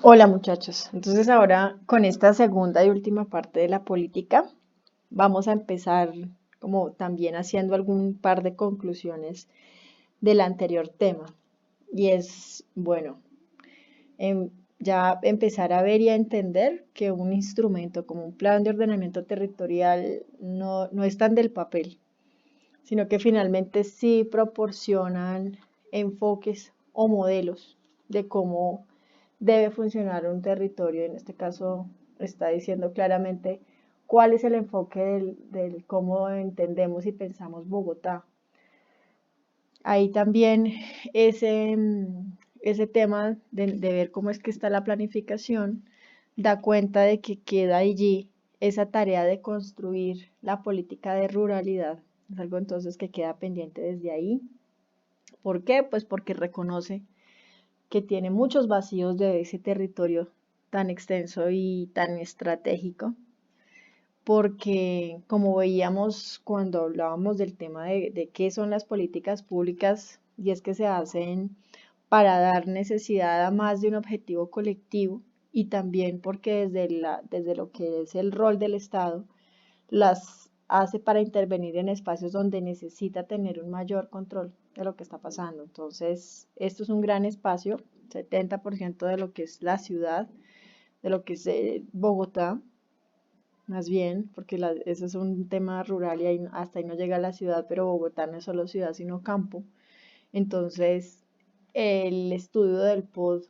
Hola muchachos, entonces ahora con esta segunda y última parte de la política vamos a empezar como también haciendo algún par de conclusiones del anterior tema y es, bueno, ya empezar a ver y a entender que un instrumento como un plan de ordenamiento territorial no es tan del papel, sino que finalmente sí proporcionan enfoques o modelos de cómo debe funcionar un territorio. En este caso está diciendo claramente cuál es el enfoque del cómo entendemos y pensamos Bogotá. Ahí también ese tema de ver cómo es que está la planificación da cuenta de que queda allí esa tarea de construir la política de ruralidad. Es algo entonces que queda pendiente desde ahí. ¿Por qué? Pues porque reconoce que tiene muchos vacíos de ese territorio tan extenso y tan estratégico, porque como veíamos cuando hablábamos del tema de qué son las políticas públicas, y es que se hacen para dar necesidad a más de un objetivo colectivo, y también porque desde lo que es el rol del Estado, las hace para intervenir en espacios donde necesita tener un mayor control de lo que está pasando. Entonces, esto es un gran espacio, 70% de lo que es la ciudad, de lo que es Bogotá, más bien, porque ese es un tema rural y hasta ahí no llega la ciudad, pero Bogotá no es solo ciudad, sino campo. Entonces, el estudio del POD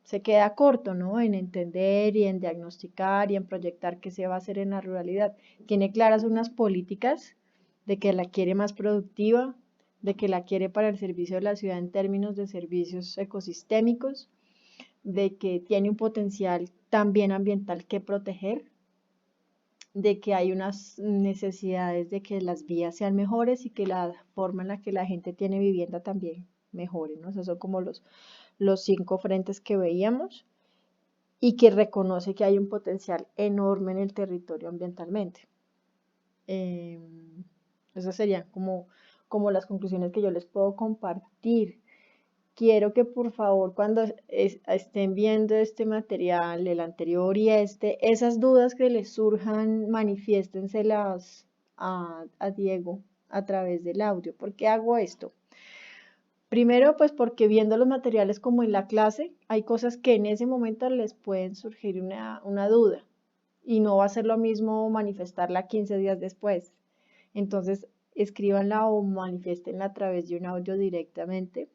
se queda corto, ¿no? En entender y en diagnosticar y en proyectar qué se va a hacer en la ruralidad. Tiene claras unas políticas de que la quiere más productiva, de que la quiere para el servicio de la ciudad en términos de servicios ecosistémicos, de que tiene un potencial también ambiental que proteger, de que hay unas necesidades de que las vías sean mejores y que la forma en la que la gente tiene vivienda también mejore, ¿no? Esos son como los cinco frentes que veíamos y que reconoce que hay un potencial enorme en el territorio ambientalmente. Eh, Esas serían como las conclusiones que yo les puedo compartir. Quiero que por favor cuando estén viendo este material, el anterior y esas dudas que les surjan, manifiéstenselas a Diego a través del audio. ¿Por qué hago esto? Primero, pues porque viendo los materiales como en la clase, hay cosas que en ese momento les pueden surgir una duda y no va a ser lo mismo manifestarla 15 días después. Entonces, escríbanla o manifiéstenla a través de un audio directamente.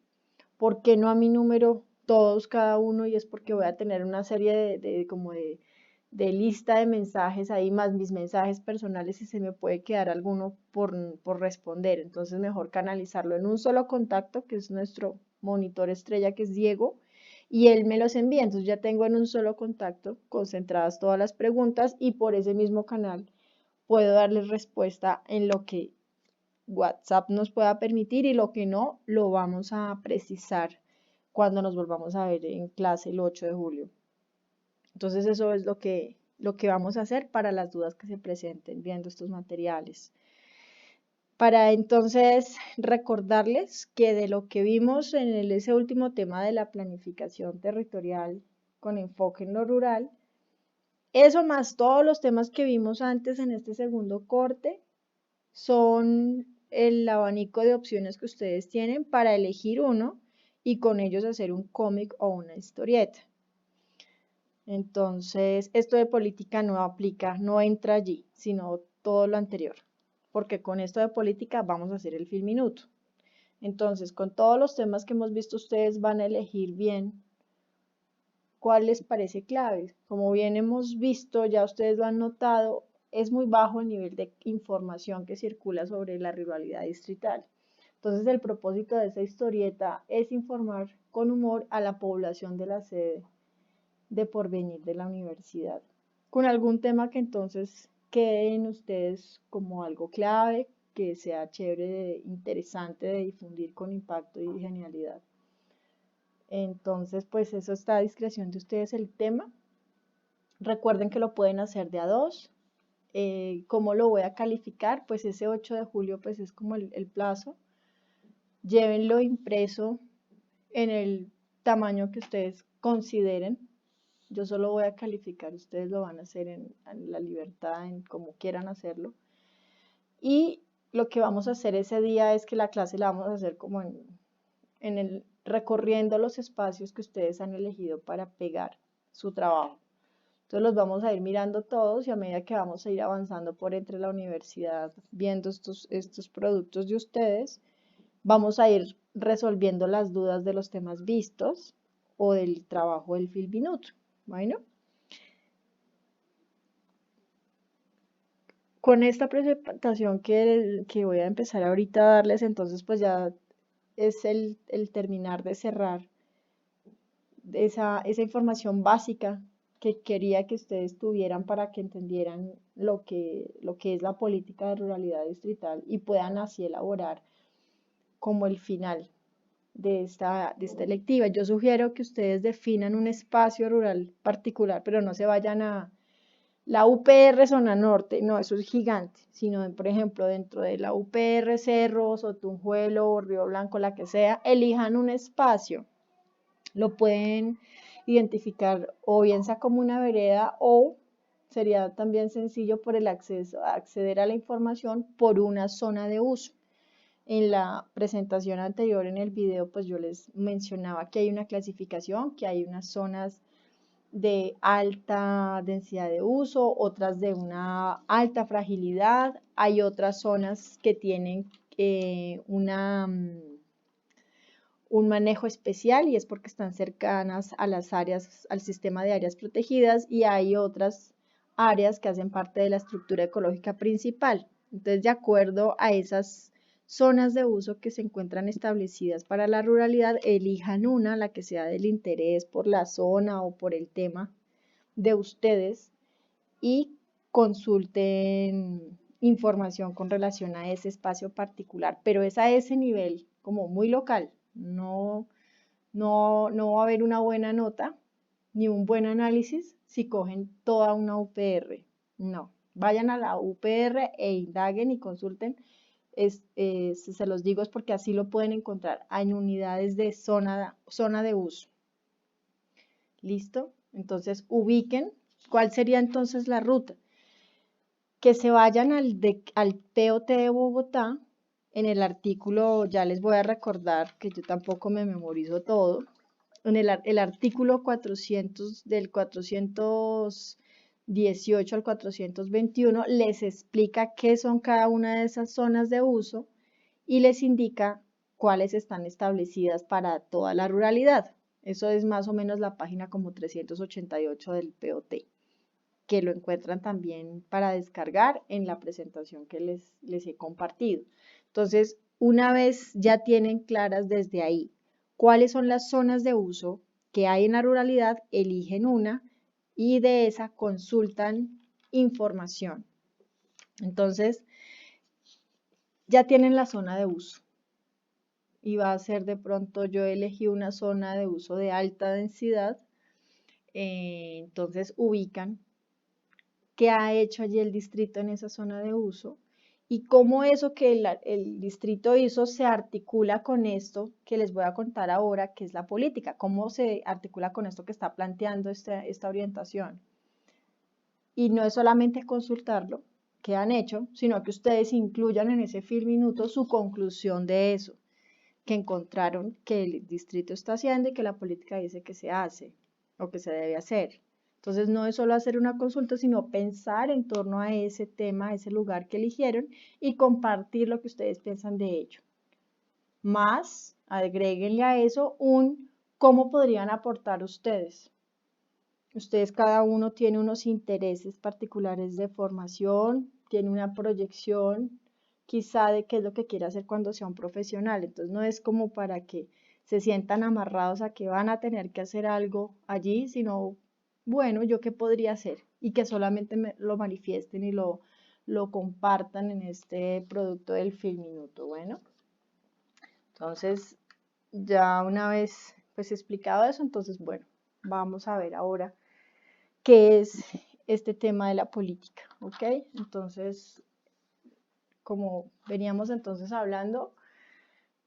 ¿Por qué no a mi número todos cada uno? Y es porque voy a tener una serie de lista de mensajes ahí, más mis mensajes personales y se me puede quedar alguno por responder. Entonces mejor canalizarlo en un solo contacto, que es nuestro monitor estrella, que es Diego, y él me los envía. Entonces ya tengo en un solo contacto concentradas todas las preguntas y por ese mismo canal puedo darles respuesta en lo que WhatsApp nos pueda permitir y lo que no, lo vamos a precisar cuando nos volvamos a ver en clase el 8 de julio. Entonces eso es lo que vamos a hacer para las dudas que se presenten viendo estos materiales. Para entonces recordarles que de lo que vimos en ese último tema de la planificación territorial con enfoque en lo rural, eso más todos los temas que vimos antes en este segundo corte son el abanico de opciones que ustedes tienen para elegir uno y con ellos hacer un cómic o una historieta. Entonces, esto de política no aplica, no entra allí, sino todo lo anterior, porque con esto de política vamos a hacer el film minuto. Entonces, con todos los temas que hemos visto, ustedes van a elegir bien cuál les parece clave. Como bien hemos visto, ya ustedes lo han notado, es muy bajo el nivel de información que circula sobre la rivalidad distrital. Entonces, el propósito de esta historieta es informar con humor a la población de la sede de porvenir de la universidad, con algún tema que entonces quede en ustedes como algo clave, que sea chévere, interesante de difundir con impacto y genialidad. Entonces, pues eso está a discreción de ustedes el tema. Recuerden que lo pueden hacer de a dos. ¿Cómo lo voy a calificar? Pues ese 8 de julio pues es como el plazo. Llévenlo impreso en el tamaño que ustedes consideren. Yo solo voy a calificar, ustedes lo van a hacer en la libertad, en como quieran hacerlo. Y lo que vamos a hacer ese día es que la clase la vamos a hacer como en el recorriendo los espacios que ustedes han elegido para pegar su trabajo. Entonces los vamos a ir mirando todos y a medida que vamos a ir avanzando por entre la universidad, viendo estos productos de ustedes, vamos a ir resolviendo las dudas de los temas vistos o del trabajo del Filminut. Bueno, con esta presentación que voy a empezar ahorita a darles, entonces pues ya es el terminar de cerrar esa información básica que quería que ustedes tuvieran para que entendieran lo que es la política de ruralidad distrital y puedan así elaborar como el final de esta electiva. Yo sugiero que ustedes definan un espacio rural particular, pero no se vayan a la UPR Zona Norte, no, eso es gigante, sino, por ejemplo, dentro de la UPR Cerro, Sotunjuelo, Río Blanco, la que sea, elijan un espacio. Lo pueden identificar o bien sea como una vereda o sería también sencillo por el acceso, acceder a la información por una zona de uso. En la presentación anterior, en el video, pues yo les mencionaba que hay una clasificación, que hay unas zonas de alta densidad de uso, otras de una alta fragilidad, hay otras zonas que tienen un manejo especial y es porque están cercanas a las áreas, al sistema de áreas protegidas y hay otras áreas que hacen parte de la estructura ecológica principal. Entonces, de acuerdo a esas zonas de uso que se encuentran establecidas para la ruralidad, elijan una, la que sea del interés por la zona o por el tema de ustedes y consulten información con relación a ese espacio particular, pero es a ese nivel como muy local, no va a haber una buena nota ni un buen análisis si cogen toda una UPR. No, vayan a la UPR e indaguen y consulten. Si se los digo es porque así lo pueden encontrar en unidades de zona de uso. ¿Listo? Entonces ubiquen cuál sería entonces la ruta. Que se vayan al POT de Bogotá. En el artículo, ya les voy a recordar que yo tampoco me memorizo todo. En el artículo 400, del 418 al 421, les explica qué son cada una de esas zonas de uso y les indica cuáles están establecidas para toda la ruralidad. Eso es más o menos la página como 388 del POT, que lo encuentran también para descargar en la presentación que les he compartido. Entonces, una vez ya tienen claras desde ahí cuáles son las zonas de uso que hay en la ruralidad, eligen una y de esa consultan información. Entonces, ya tienen la zona de uso. Y va a ser de pronto, yo elegí una zona de uso de alta densidad, entonces ubican qué ha hecho allí el distrito en esa zona de uso y cómo eso que el distrito hizo se articula con esto que les voy a contar ahora, que es la política, cómo se articula con esto que está planteando esta orientación. Y no es solamente consultarlo, que han hecho, sino que ustedes incluyan en ese minuto su conclusión de eso, que encontraron que el distrito está haciendo y que la política dice que se hace o que se debe hacer. Entonces no es solo hacer una consulta, sino pensar en torno a ese tema, a ese lugar que eligieron y compartir lo que ustedes piensan de ello. Más, agréguenle a eso cómo podrían aportar ustedes. Ustedes cada uno tiene unos intereses particulares de formación, tiene una proyección quizá de qué es lo que quiere hacer cuando sea un profesional. Entonces no es como para que se sientan amarrados a que van a tener que hacer algo allí, sino, bueno, ¿yo qué podría hacer? Y que solamente lo manifiesten y lo compartan en este producto del Filminuto. Bueno, entonces ya una vez pues explicado eso, entonces bueno, vamos a ver ahora qué es este tema de la política, ¿ok? Entonces, como veníamos entonces hablando,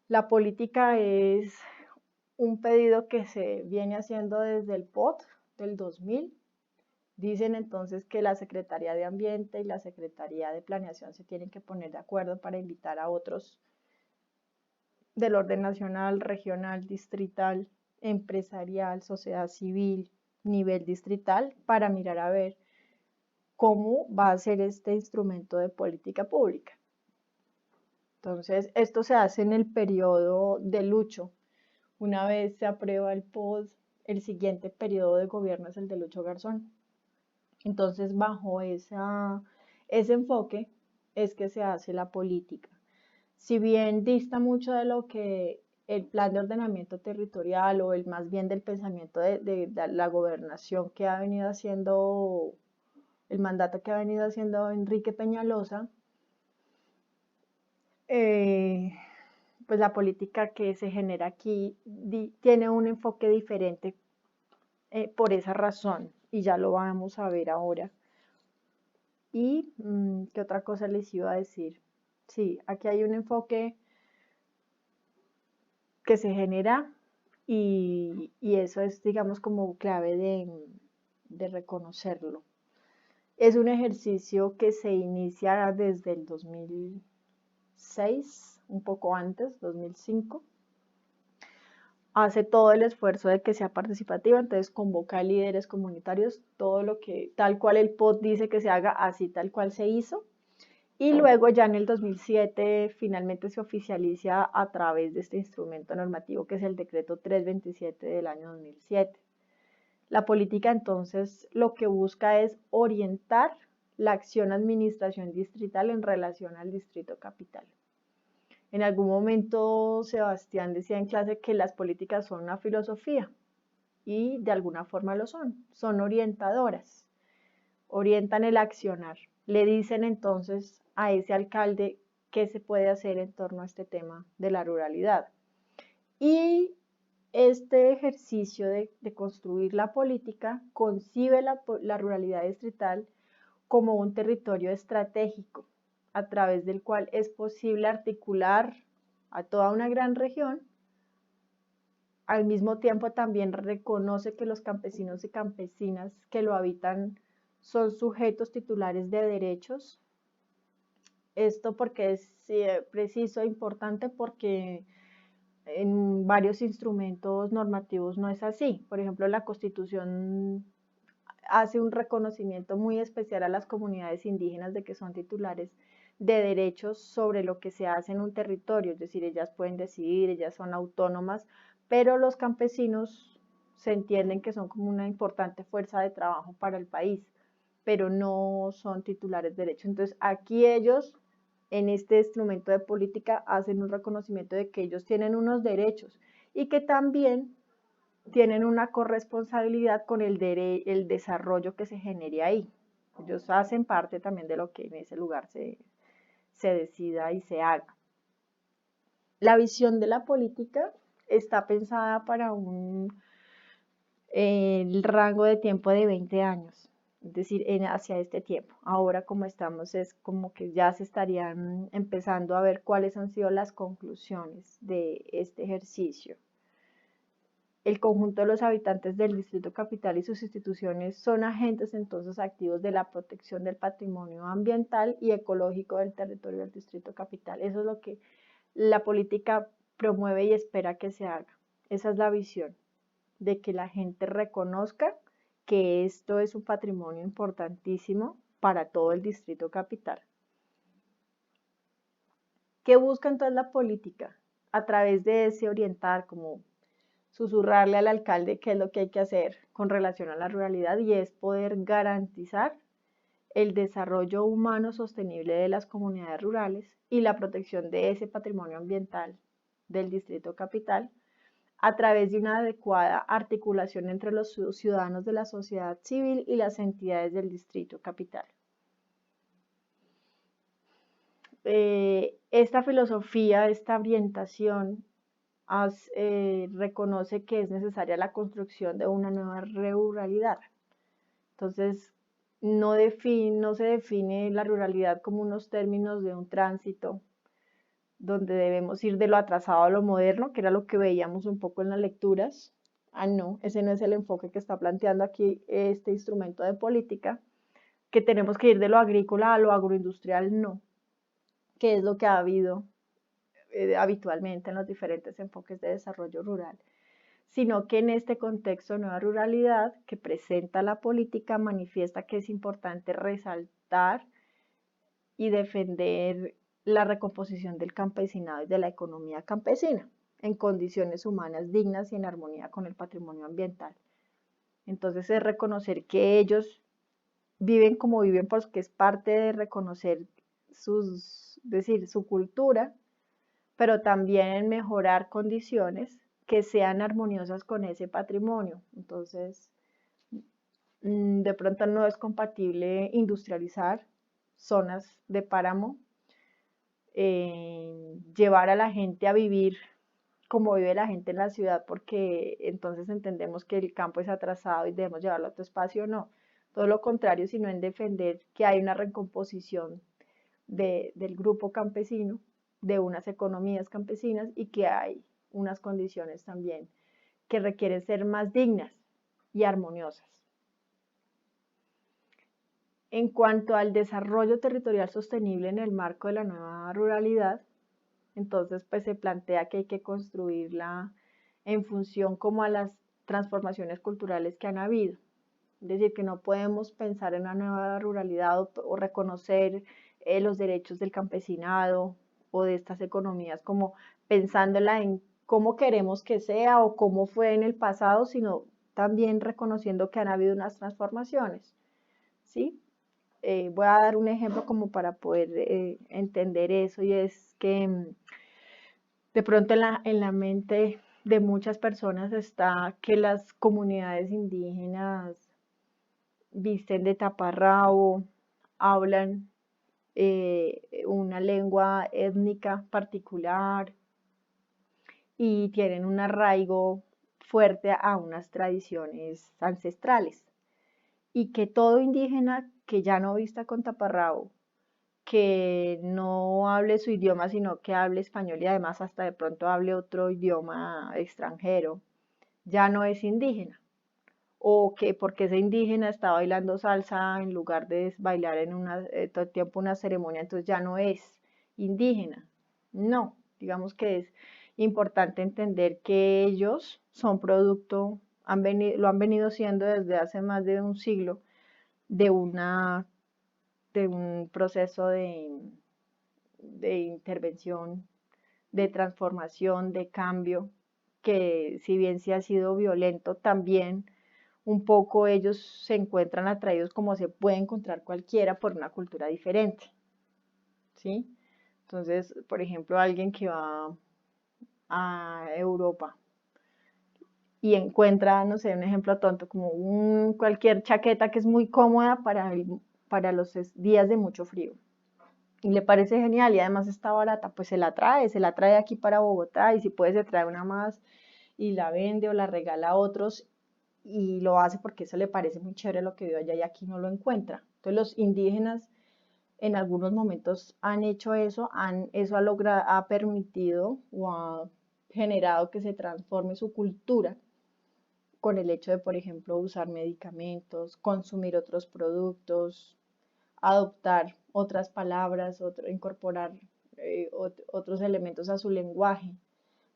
la política es un pedido que se viene haciendo desde el POT, del 2000. Dicen entonces que la Secretaría de Ambiente y la Secretaría de Planeación se tienen que poner de acuerdo para invitar a otros del orden nacional, regional, distrital, empresarial, sociedad civil, nivel distrital, para mirar a ver cómo va a ser este instrumento de política pública. Entonces, esto se hace en el periodo de Lucho. Una vez se aprueba el POD, el siguiente periodo de gobierno es el de Lucho Garzón. Entonces, bajo ese enfoque es que se hace la política. Si bien dista mucho de lo que el plan de ordenamiento territorial o el más bien del pensamiento de la gobernación que ha venido haciendo, el mandato que ha venido haciendo Enrique Peñalosa, eh, pues la política que se genera aquí tiene un enfoque diferente por esa razón y ya lo vamos a ver ahora. Y, ¿qué otra cosa les iba a decir? Sí, aquí hay un enfoque que se genera y eso es, digamos, como clave de reconocerlo. Es un ejercicio que se inicia desde el 2006, un poco antes, 2005. Hace todo el esfuerzo de que sea participativa, entonces convoca a líderes comunitarios, todo lo que, tal cual el POT dice que se haga, así tal cual se hizo. Y luego ya en el 2007 finalmente se oficializa a través de este instrumento normativo que es el decreto 327 del año 2007. La política entonces lo que busca es orientar la acción administración distrital en relación al distrito capital. En algún momento Sebastián decía en clase que las políticas son una filosofía y de alguna forma lo son orientadoras, orientan el accionar. Le dicen entonces a ese alcalde qué se puede hacer en torno a este tema de la ruralidad. Y este ejercicio de construir la política concibe la ruralidad distrital como un territorio estratégico a través del cual es posible articular a toda una gran región. Al mismo tiempo también reconoce que los campesinos y campesinas que lo habitan son sujetos titulares de derechos. Esto porque es preciso e importante porque en varios instrumentos normativos no es así. Por ejemplo, la Constitución hace un reconocimiento muy especial a las comunidades indígenas de que son titulares de derechos sobre lo que se hace en un territorio, es decir, ellas pueden decidir, ellas son autónomas, pero los campesinos se entienden que son como una importante fuerza de trabajo para el país, pero no son titulares de derechos. Entonces, aquí ellos, en este instrumento de política, hacen un reconocimiento de que ellos tienen unos derechos y que también tienen una corresponsabilidad con el desarrollo que se genere ahí. Ellos hacen parte también de lo que en ese lugar se decida y se haga. La visión de la política está pensada para el rango de tiempo de 20 años, es decir, hacia este tiempo. Ahora como estamos es como que ya se estarían empezando a ver cuáles han sido las conclusiones de este ejercicio. El conjunto de los habitantes del Distrito Capital y sus instituciones son agentes entonces activos de la protección del patrimonio ambiental y ecológico del territorio del Distrito Capital. Eso es lo que la política promueve y espera que se haga. Esa es la visión, de que la gente reconozca que esto es un patrimonio importantísimo para todo el Distrito Capital. ¿Qué busca entonces la política? A través de ese orientar, como susurrarle al alcalde qué es lo que hay que hacer con relación a la ruralidad y es poder garantizar el desarrollo humano sostenible de las comunidades rurales y la protección de ese patrimonio ambiental del Distrito Capital a través de una adecuada articulación entre los ciudadanos de la sociedad civil y las entidades del Distrito Capital. Esta filosofía, esta orientación reconoce que es necesaria la construcción de una nueva ruralidad. Entonces, no se define la ruralidad como unos términos de un tránsito donde debemos ir de lo atrasado a lo moderno, que era lo que veíamos un poco en las lecturas, Ah, no, ese no es el enfoque que está planteando aquí este instrumento de política, que tenemos que ir de lo agrícola a lo agroindustrial, no, que es lo que ha habido habitualmente en los diferentes enfoques de desarrollo rural, sino que en este contexto de nueva ruralidad que presenta la política manifiesta que es importante resaltar y defender la recomposición del campesinado y de la economía campesina en condiciones humanas dignas y en armonía con el patrimonio ambiental. Entonces es reconocer que ellos viven como viven porque es parte de reconocer sus, es decir, su cultura, pero también en mejorar condiciones que sean armoniosas con ese patrimonio. Entonces, de pronto no es compatible industrializar zonas de páramo, llevar a la gente a vivir como vive la gente en la ciudad, porque entonces entendemos que el campo es atrasado y debemos llevarlo a otro espacio, no. Todo lo contrario, sino en defender que hay una recomposición del grupo campesino, de unas economías campesinas y que hay unas condiciones también que requieren ser más dignas y armoniosas. En cuanto al desarrollo territorial sostenible en el marco de la nueva ruralidad, entonces pues se plantea que hay que construirla en función como a las transformaciones culturales que han habido. Es decir, que no podemos pensar en una nueva ruralidad o reconocer los derechos del campesinado o de estas economías como pensándola en cómo queremos que sea o cómo fue en el pasado, sino también reconociendo que han habido unas transformaciones, ¿sí? Voy a dar un ejemplo como para poder entender eso y es que de pronto en la mente de muchas personas está que las comunidades indígenas visten de taparrabo, hablan una lengua étnica particular y tienen un arraigo fuerte a unas tradiciones ancestrales. Y que todo indígena que ya no vista con taparrabo, que no hable su idioma, sino que hable español y además hasta de pronto hable otro idioma extranjero, ya no es indígena. O que porque ese indígena está bailando salsa en lugar de bailar en todo el tiempo una ceremonia, entonces ya no es indígena. No, digamos que es importante entender que ellos son producto, lo han venido siendo desde hace más de un siglo de una de un proceso de intervención, de transformación, de cambio, que si bien sí ha sido violento, también un poco ellos se encuentran atraídos como se puede encontrar cualquiera por una cultura diferente, ¿sí? Entonces, por ejemplo, alguien que va a Europa y encuentra, no sé, un ejemplo tonto, como cualquier chaqueta que es muy cómoda para los días de mucho frío. Y le parece genial y además está barata, pues se la trae aquí para Bogotá y si puede se trae una más y la vende o la regala a otros y lo hace porque eso le parece muy chévere lo que vio allá y aquí no lo encuentra. Entonces los indígenas en algunos momentos han hecho eso, eso ha permitido o ha generado que se transforme su cultura con el hecho de, por ejemplo, usar medicamentos, consumir otros productos, adoptar otras palabras, incorporar otros elementos a su lenguaje,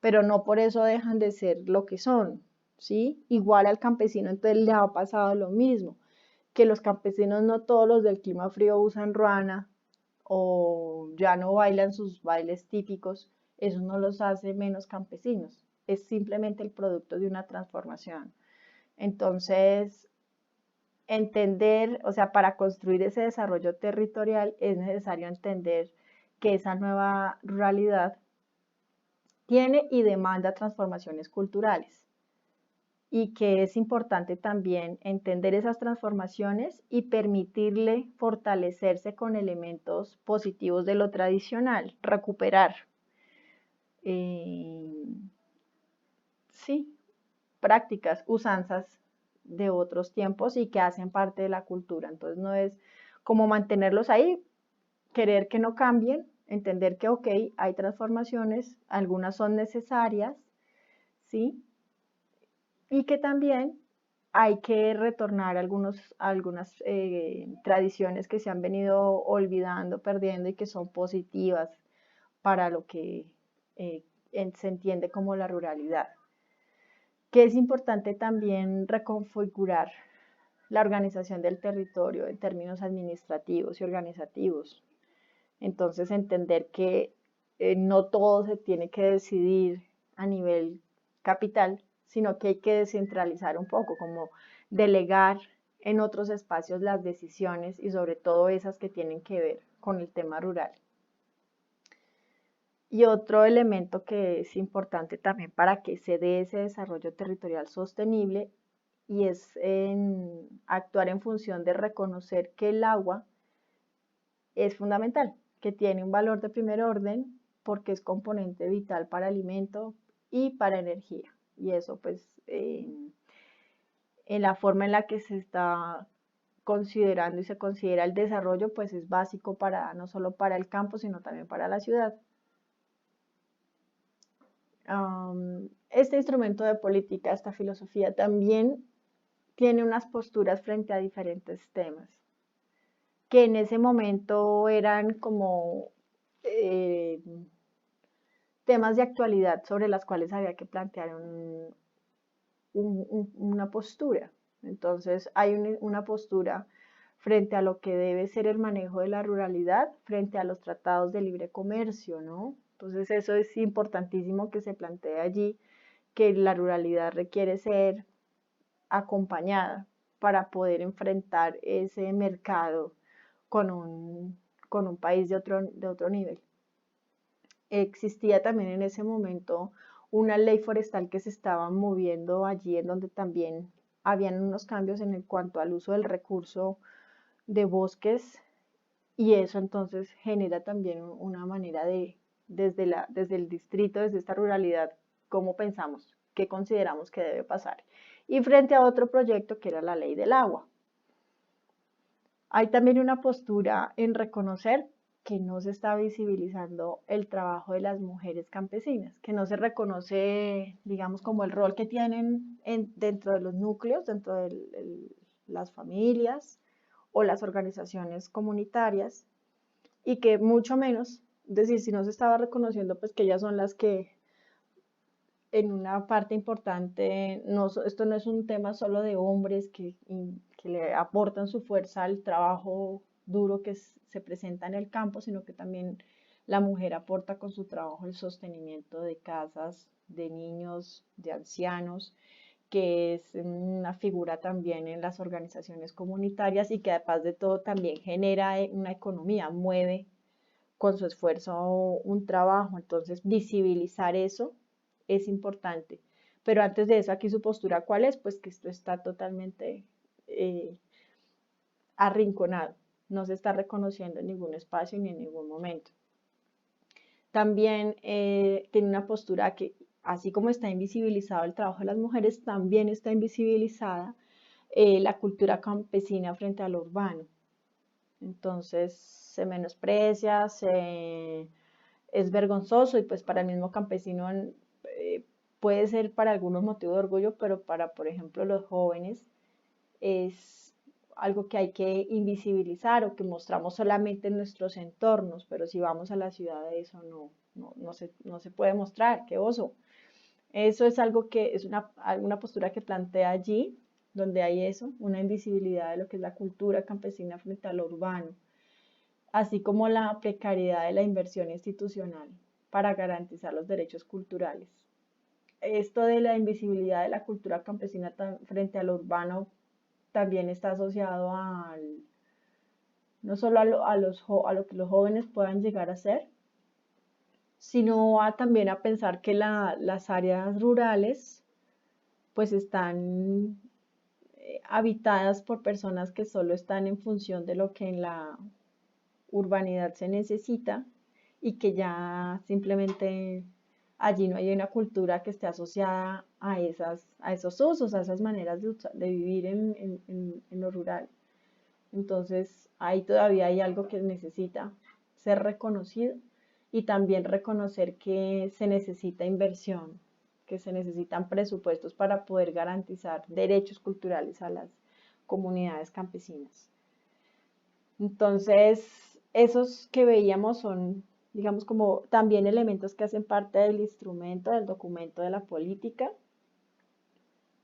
pero no por eso dejan de ser lo que son, ¿sí? Igual al campesino entonces le ha pasado lo mismo, que los campesinos no todos los del clima frío usan ruana o ya no bailan sus bailes típicos, eso no los hace menos campesinos, es simplemente el producto de una transformación. Entonces, entender, o sea, para construir ese desarrollo territorial es necesario entender que esa nueva ruralidad tiene y demanda transformaciones culturales y que es importante también entender esas transformaciones y permitirle fortalecerse con elementos positivos de lo tradicional, recuperar, eh, sí, prácticas, usanzas de otros tiempos y que hacen parte de la cultura. Entonces no es como mantenerlos ahí, querer que no cambien, entender que, ok, hay transformaciones, algunas son necesarias, ¿sí? y que también hay que retornar algunas tradiciones que se han venido olvidando, perdiendo y que son positivas para lo que eh, se entiende como la ruralidad. Que es importante también reconfigurar la organización del territorio en términos administrativos y organizativos. Entonces, entender que no todo se tiene que decidir a nivel capital, sino que hay que descentralizar un poco, como delegar en otros espacios las decisiones y sobre todo esas que tienen que ver con el tema rural. Y otro elemento que es importante también para que se dé ese desarrollo territorial sostenible y es actuar en función de reconocer que el agua es fundamental, que tiene un valor de primer orden porque es componente vital para alimento y para energía. Y eso pues en la forma en la que se está considerando y se considera el desarrollo pues es básico para no solo para el campo sino también para la ciudad. Este instrumento de política, esta filosofía también tiene unas posturas frente a diferentes temas que en ese momento eran como eh, temas de actualidad sobre las cuales había que plantear una postura. Entonces hay una postura frente a lo que debe ser el manejo de la ruralidad, frente a los tratados de libre comercio, ¿no? Entonces eso es importantísimo que se plantee allí, que la ruralidad requiere ser acompañada para poder enfrentar ese mercado con un país de otro nivel. Existía también en ese momento una ley forestal que se estaba moviendo allí, en donde también habían unos cambios en cuanto al uso del recurso de bosques y eso entonces genera también una manera desde el distrito, desde esta ruralidad, cómo pensamos, qué consideramos que debe pasar. Y frente a otro proyecto que era la ley del agua. Hay también una postura en reconocer que no se está visibilizando el trabajo de las mujeres campesinas, que no se reconoce, digamos, como el rol que tienen dentro de los núcleos, dentro de las familias o las organizaciones comunitarias, y que mucho menos, es decir, si no se estaba reconociendo, pues que ellas son las que en una parte importante, esto no es un tema solo de hombres que le aportan su fuerza al trabajo duro que se presenta en el campo, sino que también la mujer aporta con su trabajo el sostenimiento de casas, de niños, de ancianos, que es una figura también en las organizaciones comunitarias y que además de todo también genera una economía, mueve con su esfuerzo un trabajo. Entonces, visibilizar eso es importante. Pero antes de eso, aquí su postura, ¿cuál es? Pues que esto está totalmente arrinconado, no se está reconociendo en ningún espacio ni en ningún momento. También tiene una postura que, así como está invisibilizado el trabajo de las mujeres, también está invisibilizada la cultura campesina frente a lo urbano. Entonces se menosprecia, es vergonzoso y pues para el mismo campesino puede ser para algunos motivo de orgullo, pero para, por ejemplo, los jóvenes es algo que hay que invisibilizar o que mostramos solamente en nuestros entornos, pero si vamos a la ciudad eso no se puede mostrar, qué oso. Eso es algo que es una postura que plantea allí, donde hay eso, una invisibilidad de lo que es la cultura campesina frente a lo urbano, así como la precariedad de la inversión institucional para garantizar los derechos culturales. Esto de la invisibilidad de la cultura campesina frente a lo urbano también está asociado no solo a lo que los jóvenes puedan llegar a ser, sino también a pensar que las áreas rurales pues están habitadas por personas que solo están en función de lo que en la urbanidad se necesita y que ya simplemente allí no hay una cultura que esté asociada a esos usos, a esas maneras de vivir en lo rural. Entonces, ahí todavía hay algo que necesita ser reconocido y también reconocer que se necesita inversión que se necesitan presupuestos para poder garantizar derechos culturales a las comunidades campesinas. Entonces, esos que veíamos son, digamos, como también elementos que hacen parte del instrumento, del documento de la política.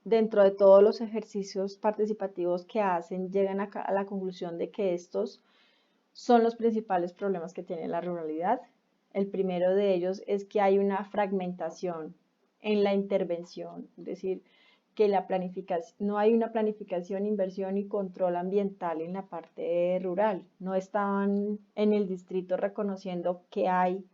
Dentro de todos los ejercicios participativos que hacen, llegan a la conclusión de que estos son los principales problemas que tiene la ruralidad. El primero de ellos es que hay una fragmentación en la intervención, es decir, que no hay una planificación, inversión y control ambiental en la parte rural. No están en el distrito reconociendo que hay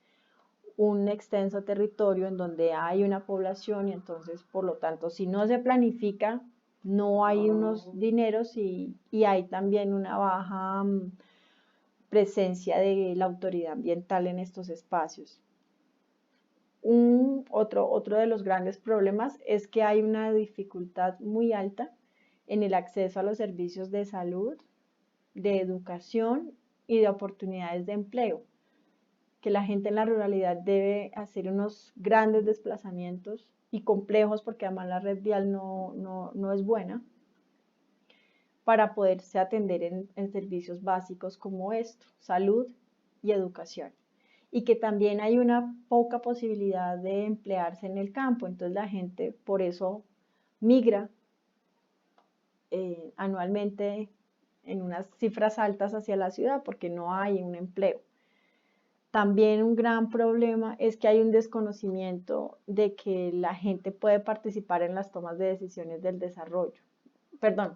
un extenso territorio en donde hay una población y entonces, por lo tanto, si no se planifica, no hay unos dineros y hay también una baja presencia de la autoridad ambiental en estos espacios. Otro de los grandes problemas es que hay una dificultad muy alta en el acceso a los servicios de salud, de educación y de oportunidades de empleo, que la gente en la ruralidad debe hacer unos grandes desplazamientos y complejos porque además la red vial no es buena para poderse atender en servicios básicos como esto, salud y educación. Y que también hay una poca posibilidad de emplearse en el campo, entonces la gente por eso migra anualmente en unas cifras altas hacia la ciudad porque no hay un empleo. También un gran problema es que hay un desconocimiento de que la gente puede participar en las tomas de decisiones del desarrollo. Perdón,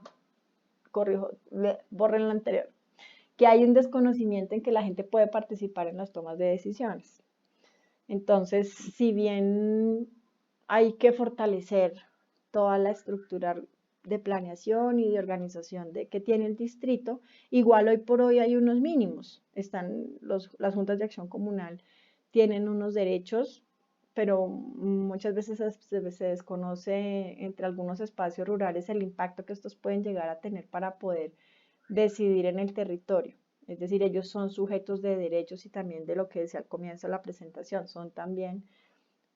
corrijo, borren lo anterior. Que hay un desconocimiento en que la gente puede participar en las tomas de decisiones. Entonces, si bien hay que fortalecer toda la estructura de planeación y de organización que tiene el distrito, igual hoy por hoy hay unos mínimos. Las juntas de acción comunal tienen unos derechos, pero muchas veces se desconoce entre algunos espacios rurales el impacto que estos pueden llegar a tener para poder decidir en el territorio. Es decir, ellos son sujetos de derechos y también de lo que decía al comienzo de la presentación, son también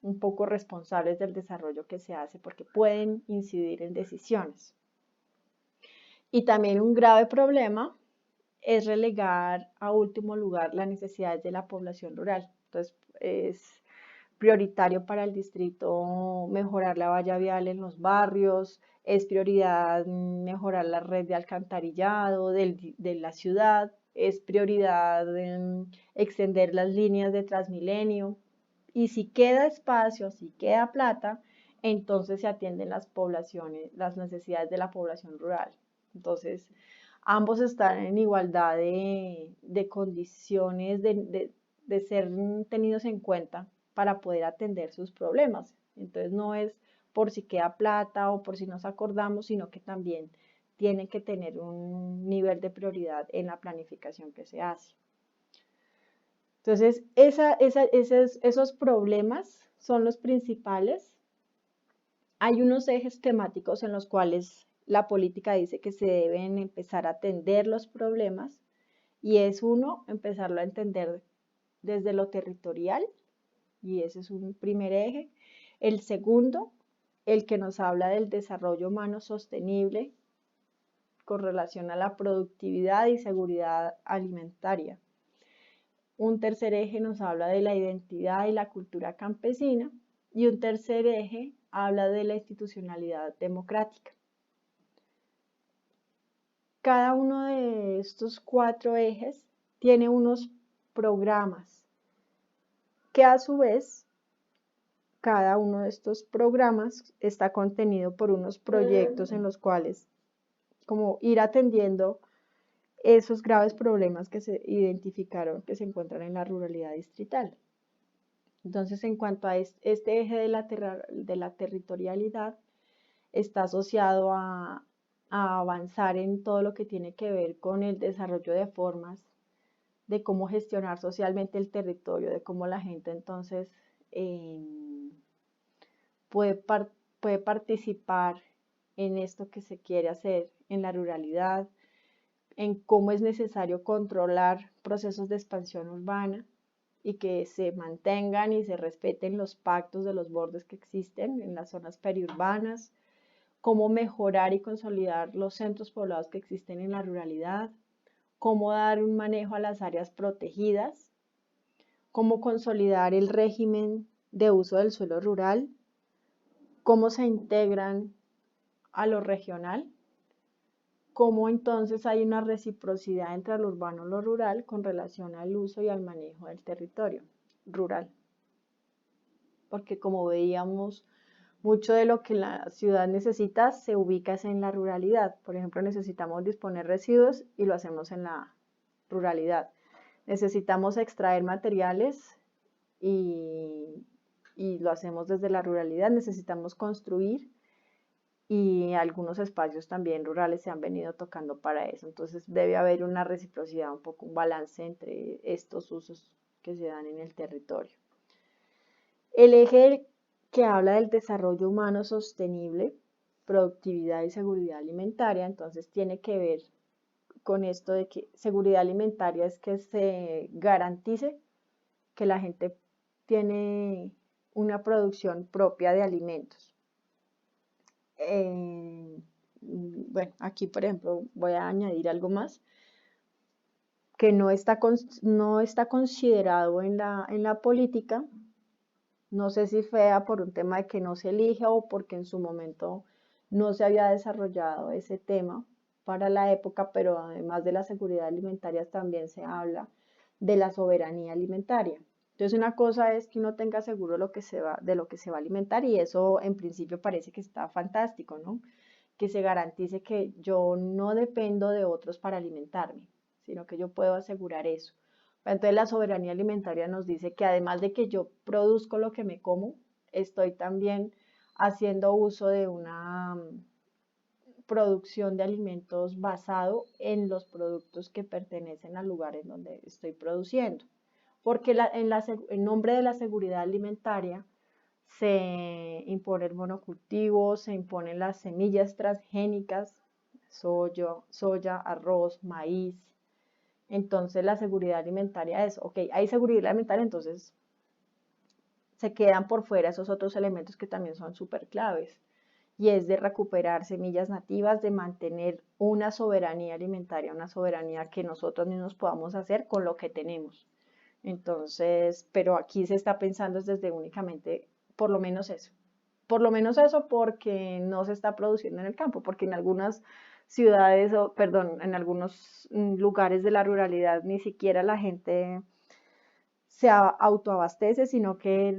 un poco responsables del desarrollo que se hace porque pueden incidir en decisiones. Y también un grave problema es relegar a último lugar las necesidades de la población rural. Entonces, es prioritario para el distrito mejorar la valla vial en los barrios, es prioridad mejorar la red de alcantarillado de la ciudad, es prioridad extender las líneas de Transmilenio. Y si queda espacio, si queda plata, entonces se atienden las poblaciones, las necesidades de la población rural. Entonces, ambos están en igualdad de condiciones de ser tenidos en cuenta para poder atender sus problemas. Entonces, no es por si queda plata o por si nos acordamos, sino que también tienen que tener un nivel de prioridad en la planificación que se hace. Entonces, esos problemas son los principales. Hay unos ejes temáticos en los cuales la política dice que se deben empezar a atender los problemas y es uno, empezarlo a entender desde lo territorial y ese es un primer eje. El segundo, el que nos habla del desarrollo humano sostenible con relación a la productividad y seguridad alimentaria. Un tercer eje nos habla de la identidad y la cultura campesina y un tercer eje habla de la institucionalidad democrática. Cada uno de estos 4 ejes tiene unos programas que a su vez cada uno de estos programas está contenido por unos proyectos en los cuales como ir atendiendo esos graves problemas que se identificaron que se encuentran en la ruralidad distrital. Entonces, en cuanto a este eje de la territorialidad, está asociado a avanzar en todo lo que tiene que ver con el desarrollo de formas de cómo gestionar socialmente el territorio, de cómo la gente entonces puede participar en esto que se quiere hacer en la ruralidad, en cómo es necesario controlar procesos de expansión urbana y que se mantengan y se respeten los pactos de los bordes que existen en las zonas periurbanas, cómo mejorar y consolidar los centros poblados que existen en la ruralidad, cómo dar un manejo a las áreas protegidas, cómo consolidar el régimen de uso del suelo rural, cómo se integran a lo regional, cómo entonces hay una reciprocidad entre lo urbano y lo rural con relación al uso y al manejo del territorio rural. Porque como veíamos, mucho de lo que la ciudad necesita se ubica en la ruralidad. Por ejemplo, necesitamos disponer residuos y lo hacemos en la ruralidad. Necesitamos extraer materiales y, y lo hacemos desde la ruralidad. Necesitamos construir y algunos espacios también rurales se han venido tocando para eso. Entonces debe haber una reciprocidad, un poco un balance entre estos usos que se dan en el territorio. El eje que habla del desarrollo humano sostenible, productividad y seguridad alimentaria, entonces tiene que ver con esto de que seguridad alimentaria es que se garantice que la gente tiene una producción propia de alimentos. Bueno, aquí por ejemplo voy a añadir algo más que no está considerado en la política. No sé si fue por un tema de que no se elige o porque en su momento no se había desarrollado ese tema para la época, pero además de la seguridad alimentaria también se habla de la soberanía alimentaria. Entonces una cosa es que uno tenga seguro de lo que se va a alimentar y eso en principio parece que está fantástico, ¿no? Que se garantice que yo no dependo de otros para alimentarme, sino que yo puedo asegurar eso. Entonces la soberanía alimentaria nos dice que además de que yo produzco lo que me como, estoy también haciendo uso de una producción de alimentos basado en los productos que pertenecen al lugar en donde estoy produciendo. Porque en nombre de la seguridad alimentaria se impone el monocultivo, se imponen las semillas transgénicas, soya, arroz, maíz. Entonces la seguridad alimentaria es, ok, hay seguridad alimentaria, entonces se quedan por fuera esos otros elementos que también son súper claves. Y es de recuperar semillas nativas, de mantener una soberanía alimentaria, una soberanía que nosotros mismos podamos hacer con lo que tenemos. Entonces, pero aquí se está pensando desde únicamente, por lo menos eso. Por lo menos eso porque no se está produciendo en el campo, porque en algunas ciudades, o perdón, en algunos lugares de la ruralidad ni siquiera la gente se autoabastece, sino que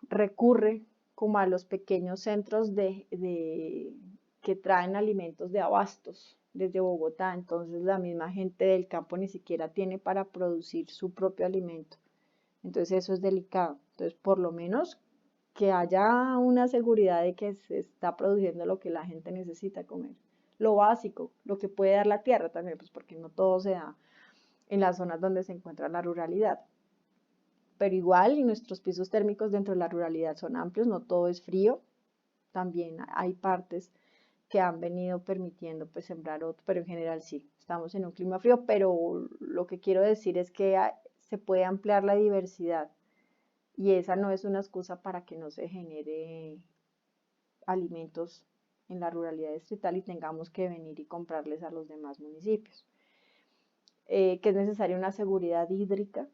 recurre como a los pequeños centros que traen alimentos de abastos desde Bogotá. Entonces la misma gente del campo ni siquiera tiene para producir su propio alimento. Entonces eso es delicado. Entonces por lo menos que haya una seguridad de que se está produciendo lo que la gente necesita comer. Lo básico, lo que puede dar la tierra también, pues porque no todo se da en las zonas donde se encuentra la ruralidad. Pero igual, nuestros pisos térmicos dentro de la ruralidad son amplios, no todo es frío. También hay partes que han venido permitiendo pues sembrar otro, pero en general sí, estamos en un clima frío, pero lo que quiero decir es que se puede ampliar la diversidad y esa no es una excusa para que no se genere alimentos en la ruralidad distrital y tengamos que venir y comprarles a los demás municipios. Que es necesaria una seguridad hídrica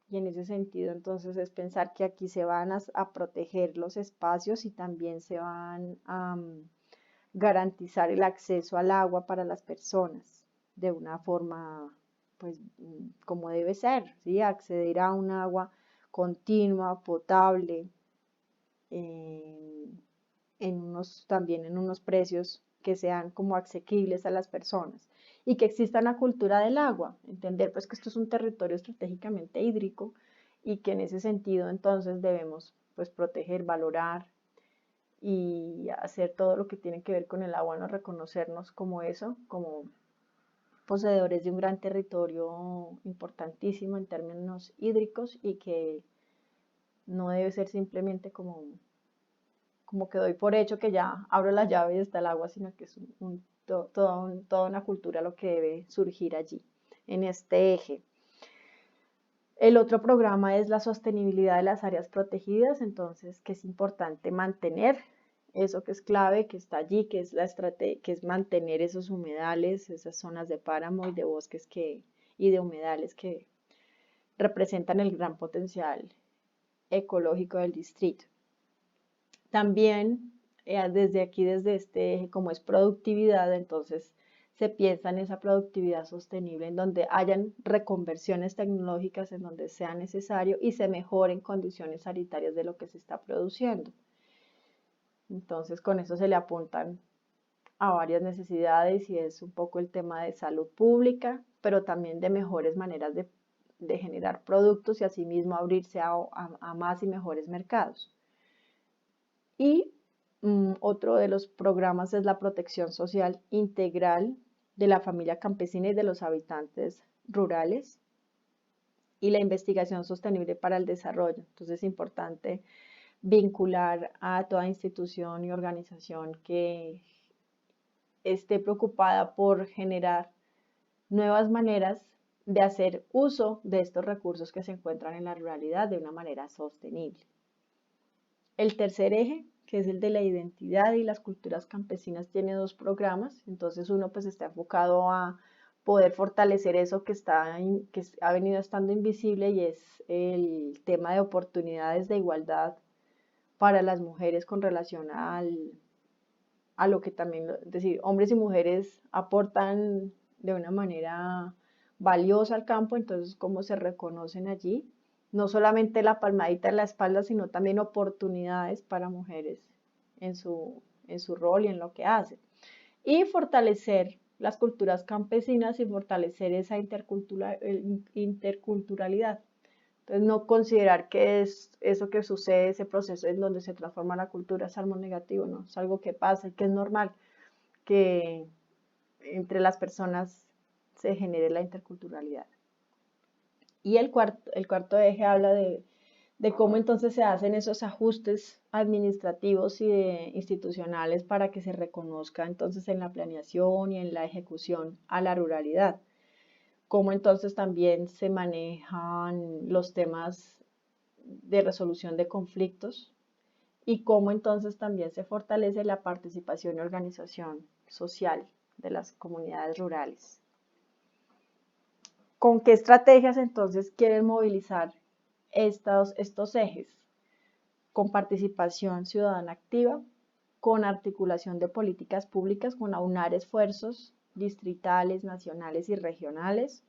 y en ese sentido entonces es pensar que aquí se van a proteger los espacios y también se van a garantizar el acceso al agua para las personas de una forma pues como debe ser, ¿sí? Acceder a un agua continua, potable, también en unos precios que sean como asequibles a las personas y que exista una cultura del agua, entender pues que esto es un territorio estratégicamente hídrico y que en ese sentido entonces debemos pues proteger, valorar y hacer todo lo que tiene que ver con el agua, no reconocernos como eso, como poseedores de un gran territorio importantísimo en términos hídricos y que no debe ser simplemente como que doy por hecho que ya abro la llave y está el agua, sino que es toda una cultura lo que debe surgir allí, en este eje. El otro programa es la sostenibilidad de las áreas protegidas, entonces que es importante mantener eso que es clave, que está allí, que es la estrategia, que es mantener esos humedales, esas zonas de páramo y de bosques y de humedales que representan el gran potencial ecológico del distrito. También desde aquí, desde este eje, como es productividad, entonces se piensa en esa productividad sostenible en donde hayan reconversiones tecnológicas en donde sea necesario y se mejoren condiciones sanitarias de lo que se está produciendo. Entonces con eso se le apuntan a varias necesidades y es un poco el tema de salud pública, pero también de mejores maneras de generar productos y asimismo abrirse a más y mejores mercados. Y otro de los programas es la protección social integral de la familia campesina y de los habitantes rurales y la investigación sostenible para el desarrollo. Entonces es importante vincular a toda institución y organización que esté preocupada por generar nuevas maneras de hacer uso de estos recursos que se encuentran en la ruralidad de una manera sostenible. El tercer eje, que es el de la identidad y las culturas campesinas, tiene dos programas. Entonces uno pues está enfocado a poder fortalecer eso que ha venido estando invisible y es el tema de oportunidades de igualdad para las mujeres con relación a lo que también, es decir, hombres y mujeres aportan de una manera valiosa al campo, entonces cómo se reconocen allí, no solamente la palmadita en la espalda, sino también oportunidades para mujeres en su rol y en lo que hacen. Y fortalecer las culturas campesinas y fortalecer esa interculturalidad. Entonces, no considerar que es eso que sucede, ese proceso en donde se transforma la cultura, es algo negativo, ¿no? Es algo que pasa y que es normal que entre las personas se genere la interculturalidad. Y el cuarto eje habla de cómo entonces se hacen esos ajustes administrativos y institucionales para que se reconozca entonces en la planeación y en la ejecución a la ruralidad. Cómo entonces también se manejan los temas de resolución de conflictos y cómo entonces también se fortalece la participación y organización social de las comunidades rurales. ¿Con qué estrategias entonces quieren movilizar estos ejes? Con participación ciudadana activa, con articulación de políticas públicas, con aunar esfuerzos distritales, nacionales y regionales,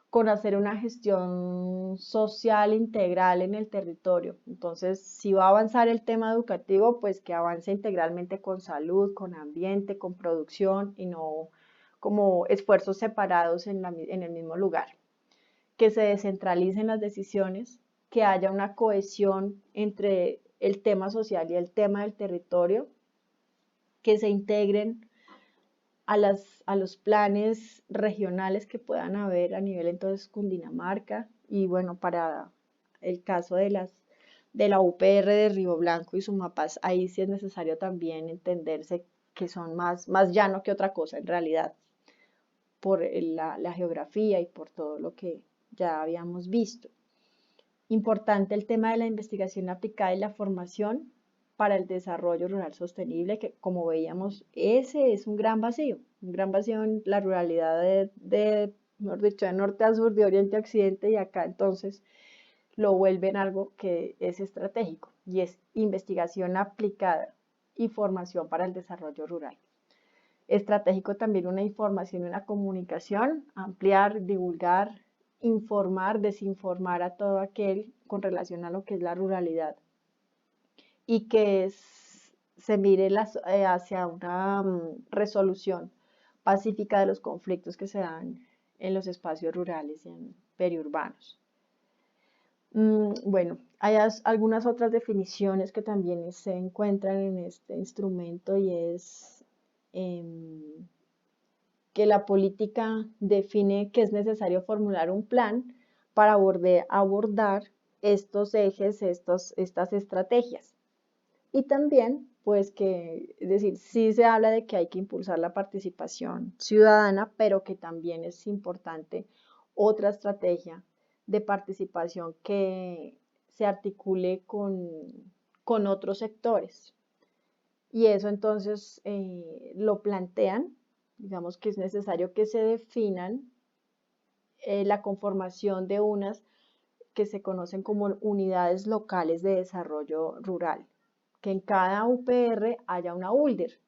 con hacer una gestión social integral en el territorio. Entonces, si va a avanzar el tema educativo, pues que avance integralmente con salud, con ambiente, con producción y no como esfuerzos separados en el mismo lugar. Que se descentralicen las decisiones, que haya una cohesión entre el tema social y el tema del territorio, que se integren a los planes regionales que puedan haber a nivel entonces Cundinamarca y bueno, para el caso de la UPR de Río Blanco y Sumapaz, ahí sí es necesario también entenderse que son más llano que otra cosa en realidad, por la geografía y por todo lo que ya habíamos visto. Importante el tema de la investigación aplicada y la formación para el desarrollo rural sostenible, que como veíamos, ese es un gran vacío en la ruralidad mejor dicho, de norte a sur, de oriente a occidente, y acá entonces lo vuelven algo que es estratégico, y es investigación aplicada y formación para el desarrollo rural. Estratégico también una información y una comunicación, ampliar, divulgar, informar, desinformar a todo aquel con relación a lo que es la ruralidad y que se mire hacia una resolución pacífica de los conflictos que se dan en los espacios rurales y en periurbanos. Bueno, hay algunas otras definiciones que también se encuentran en este instrumento y es que la política define que es necesario formular un plan para abordar estos ejes, estas estrategias. Y también, pues que, es decir, sí se habla de que hay que impulsar la participación ciudadana, pero que también es importante otra estrategia de participación que se articule con otros sectores. Y eso entonces lo plantean, digamos que es necesario que se definan la conformación de unas que se conocen como unidades locales de desarrollo rural, que en cada UPR haya una ULDER.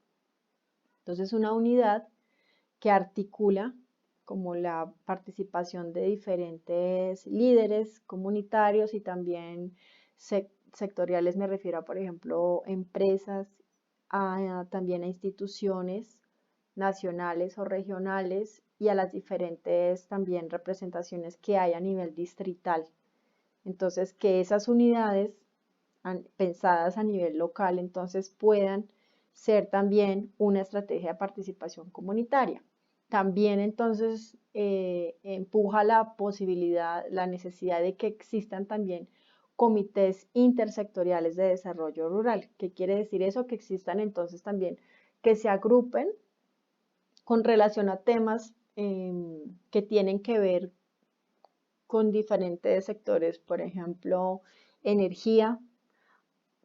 Entonces, una unidad que articula como la participación de diferentes líderes comunitarios y también sectoriales, me refiero a, por ejemplo, empresas, también a instituciones nacionales o regionales y a las diferentes también representaciones que hay a nivel distrital. Entonces, que esas unidades pensadas a nivel local, entonces puedan ser también una estrategia de participación comunitaria. También entonces empuja la posibilidad, la necesidad de que existan también comités intersectoriales de desarrollo rural. ¿Qué quiere decir eso? Que existan entonces también, que se agrupen con relación a temas que tienen que ver con diferentes sectores, por ejemplo, energía,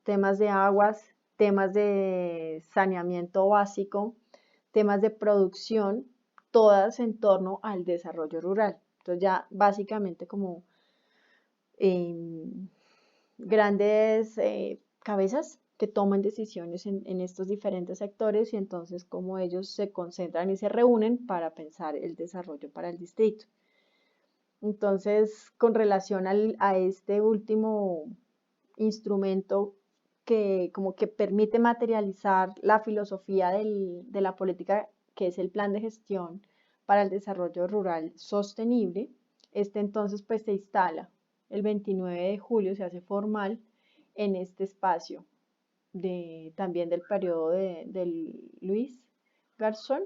temas de aguas, temas de saneamiento básico, temas de producción, todas en torno al desarrollo rural. Entonces ya básicamente como eh, grandes cabezas que toman decisiones en estos diferentes sectores y entonces cómo ellos se concentran y se reúnen para pensar el desarrollo para el distrito. Entonces, con relación a este último instrumento que como que permite materializar la filosofía de la política, que es el Plan de Gestión para el Desarrollo Rural Sostenible, este entonces pues se instala el 29 de julio, se hace formal en este espacio también del periodo de Garzón,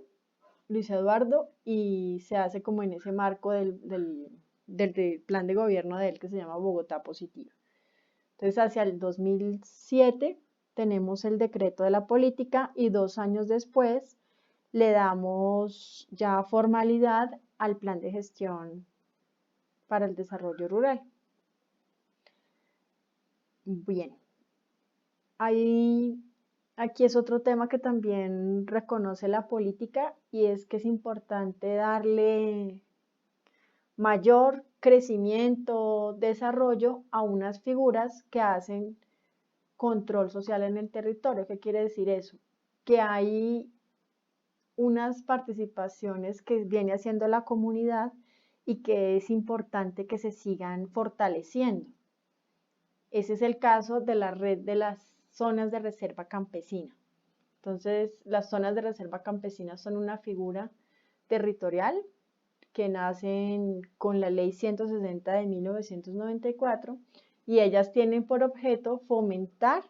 Luis Eduardo, y se hace como en ese marco del plan de gobierno de él que se llama Bogotá Positiva. Entonces, hacia el 2007 tenemos el decreto de la política y 2 años después le damos ya formalidad al plan de gestión para el desarrollo rural. Bien, aquí es otro tema que también reconoce la política y es que es importante darle mayor crecimiento, desarrollo a unas figuras que hacen control social en el territorio. ¿Qué quiere decir eso? Que hay unas participaciones que viene haciendo la comunidad y que es importante que se sigan fortaleciendo. Ese es el caso de la red de las zonas de reserva campesina. Entonces, las zonas de reserva campesina son una figura territorial que nacen con la ley 160 de 1994 y ellas tienen por objeto fomentar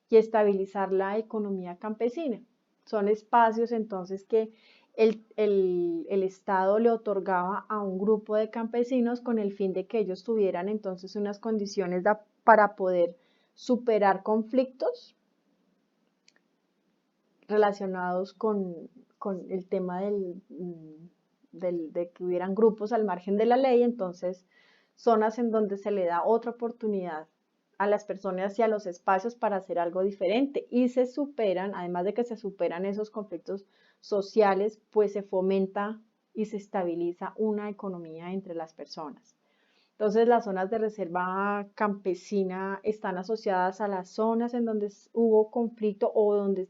y estabilizar la economía campesina. Son espacios entonces que el Estado le otorgaba a un grupo de campesinos con el fin de que ellos tuvieran entonces unas condiciones para poder superar conflictos relacionados con el tema de que hubieran grupos al margen de la ley, entonces zonas en donde se le da otra oportunidad a las personas y a los espacios para hacer algo diferente y se superan, además de que se superan esos conflictos sociales, pues se fomenta y se estabiliza una economía entre las personas. Entonces, las zonas de reserva campesina están asociadas a las zonas en donde hubo conflicto o donde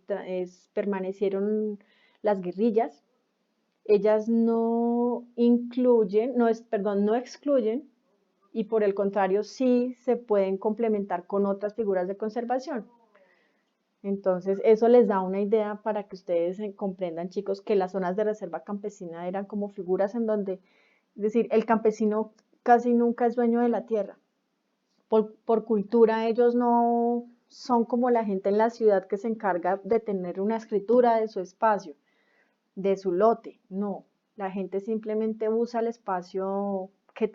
permanecieron las guerrillas. Ellas no incluyen, perdón, no excluyen y por el contrario sí se pueden complementar con otras figuras de conservación. Entonces, eso les da una idea para que ustedes comprendan, chicos, que las zonas de reserva campesina eran como figuras en donde, es decir, el campesino casi nunca es dueño de la tierra. Por cultura, ellos no son como la gente en la ciudad que se encarga de tener una escritura de su espacio, de su lote. No, la gente simplemente usa el espacio que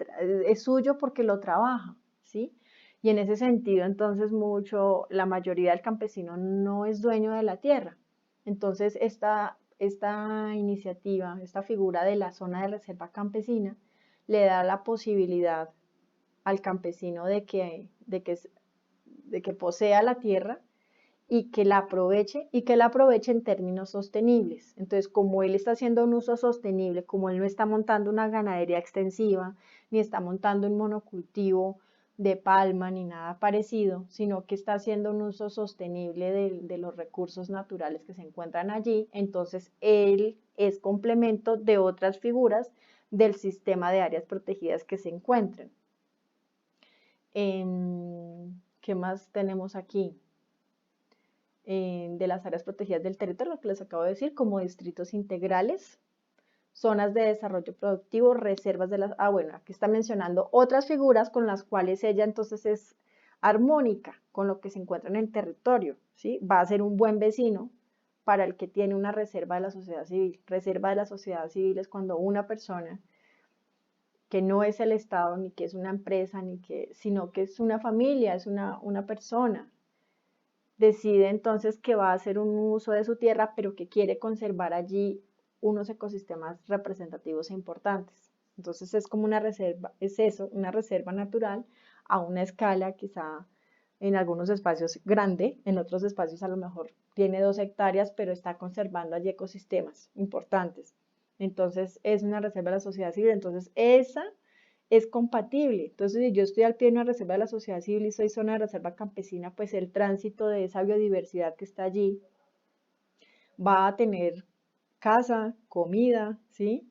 es suyo porque lo trabaja, ¿sí? Y en ese sentido, entonces, la mayoría del campesino no es dueño de la tierra. Entonces, esta iniciativa, esta figura de la zona de reserva campesina, le da la posibilidad al campesino de que posea la tierra y que la aproveche y que la aproveche en términos sostenibles. Entonces, como él está haciendo un uso sostenible, como él no está montando una ganadería extensiva, ni está montando un monocultivo de palma ni nada parecido, sino que está haciendo un uso sostenible de los recursos naturales que se encuentran allí, entonces él es complemento de otras figuras del sistema de áreas protegidas que se encuentran. ¿Qué más tenemos aquí? De las áreas protegidas del territorio, lo que les acabo de decir, como distritos integrales, zonas de desarrollo productivo, reservas de las... Ah, bueno, aquí está mencionando otras figuras con las cuales ella entonces es armónica con lo que se encuentra en el territorio, ¿sí? Va a ser un buen vecino para el que tiene una reserva de la sociedad civil. Reserva de la sociedad civil es cuando una persona que no es el Estado, ni que es una empresa, sino que es una familia, es una persona, decide entonces que va a hacer un uso de su tierra, pero que quiere conservar allí unos ecosistemas representativos e importantes. Entonces es como una reserva, es eso, una reserva natural a una escala quizá en algunos espacios grande, en otros espacios a lo mejor tiene 2 hectáreas, pero está conservando allí ecosistemas importantes. Entonces es una reserva de la sociedad civil, entonces esa es compatible. Entonces, si yo estoy al pie de una reserva de la sociedad civil y soy zona de reserva campesina, pues el tránsito de esa biodiversidad que está allí va a tener casa, comida, ¿sí?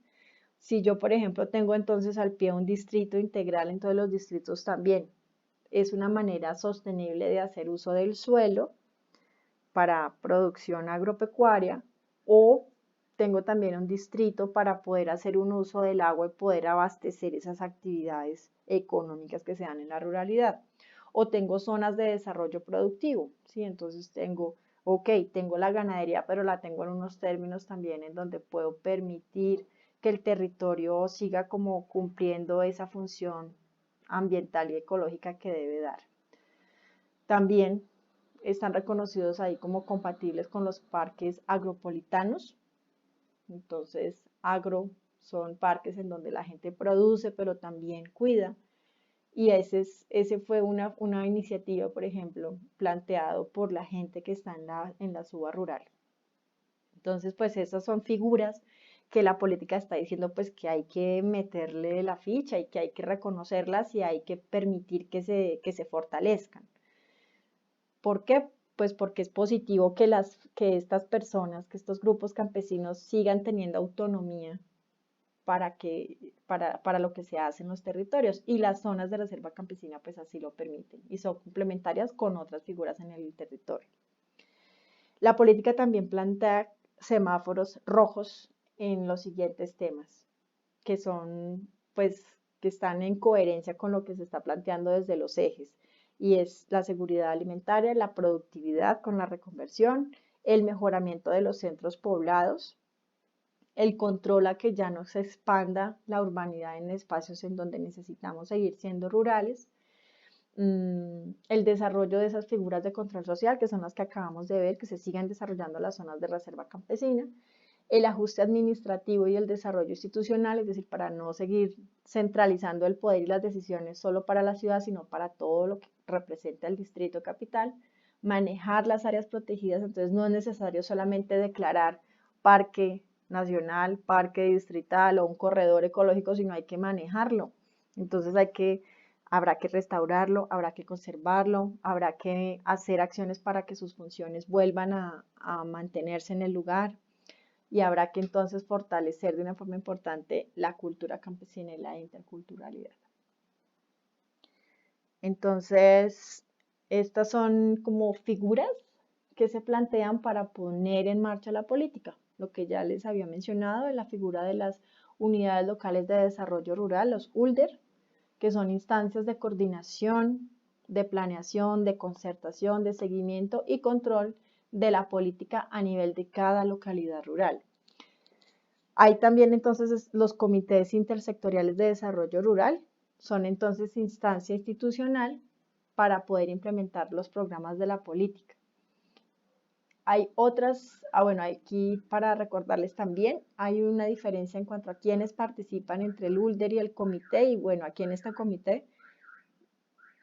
Si yo, por ejemplo, tengo entonces al pie un distrito integral, en todos los distritos también es una manera sostenible de hacer uso del suelo para producción agropecuaria, o tengo también un distrito para poder hacer un uso del agua y poder abastecer esas actividades económicas que se dan en la ruralidad. O tengo zonas de desarrollo productivo, ¿sí? Entonces tengo la ganadería, pero la tengo en unos términos también en donde puedo permitir que el territorio siga como cumpliendo esa función ambiental y ecológica que debe dar. También están reconocidos ahí como compatibles con los parques agropolitanos. Entonces, agro son parques en donde la gente produce, pero también cuida. Y ese fue una iniciativa, por ejemplo, planteado por la gente que está en la suba rural. Entonces, pues esas son figuras que la política está diciendo pues que hay que meterle la ficha y que hay que reconocerlas y hay que permitir que se fortalezcan. ¿Por qué? Pues porque es positivo que estas personas, que estos grupos campesinos sigan teniendo autonomía para lo que se hace en los territorios, y las zonas de reserva campesina pues así lo permiten y son complementarias con otras figuras en el territorio. La política también plantea semáforos rojos en los siguientes temas, que son pues que están en coherencia con lo que se está planteando desde los ejes, y es la seguridad alimentaria, la productividad con la reconversión, el mejoramiento de los centros poblados, el control a que ya no se expanda la urbanidad en espacios en donde necesitamos seguir siendo rurales, el desarrollo de esas figuras de control social, que son las que acabamos de ver, que se sigan desarrollando las zonas de reserva campesina, el ajuste administrativo y el desarrollo institucional, es decir, para no seguir centralizando el poder y las decisiones solo para la ciudad, sino para todo lo que representa el distrito capital, manejar las áreas protegidas, entonces no es necesario solamente declarar parque nacional, parque distrital o un corredor ecológico, sino hay que manejarlo. Entonces habrá que restaurarlo, habrá que conservarlo, habrá que hacer acciones para que sus funciones vuelvan a mantenerse en el lugar, y habrá que entonces fortalecer de una forma importante la cultura campesina y la interculturalidad. Entonces, estas son como figuras que se plantean para poner en marcha la política. Lo que ya les había mencionado, la figura de las unidades locales de desarrollo rural, los ULDER, que son instancias de coordinación, de planeación, de concertación, de seguimiento y control de la política a nivel de cada localidad rural. Hay también entonces los comités intersectoriales de desarrollo rural, son entonces instancia institucional para poder implementar los programas de la política. Hay otras, bueno, aquí para recordarles también, hay una diferencia en cuanto a quienes participan entre el ULDER y el comité, y bueno, aquí en este comité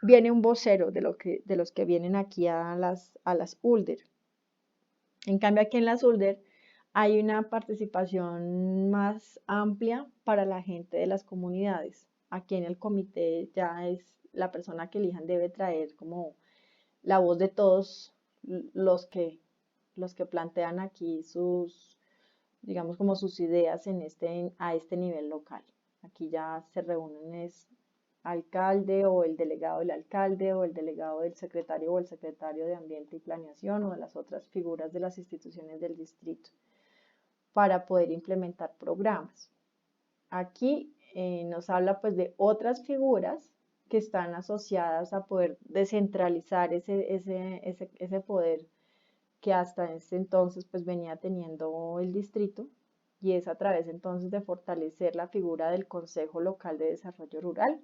viene un vocero de los que vienen aquí a las ULDER. En cambio, aquí en las ULDER hay una participación más amplia para la gente de las comunidades. Aquí en el comité ya es la persona que elijan debe traer como la voz de todos los que, los que plantean aquí sus, digamos, como sus ideas a este nivel local. Aquí ya se reúnen es alcalde o el delegado del alcalde o el delegado del secretario o el secretario de Ambiente y Planeación o de las otras figuras de las instituciones del distrito para poder implementar programas. Aquí nos habla pues de otras figuras que están asociadas a poder descentralizar ese poder que hasta ese entonces pues venía teniendo el distrito, y es a través entonces de fortalecer la figura del Consejo Local de Desarrollo Rural,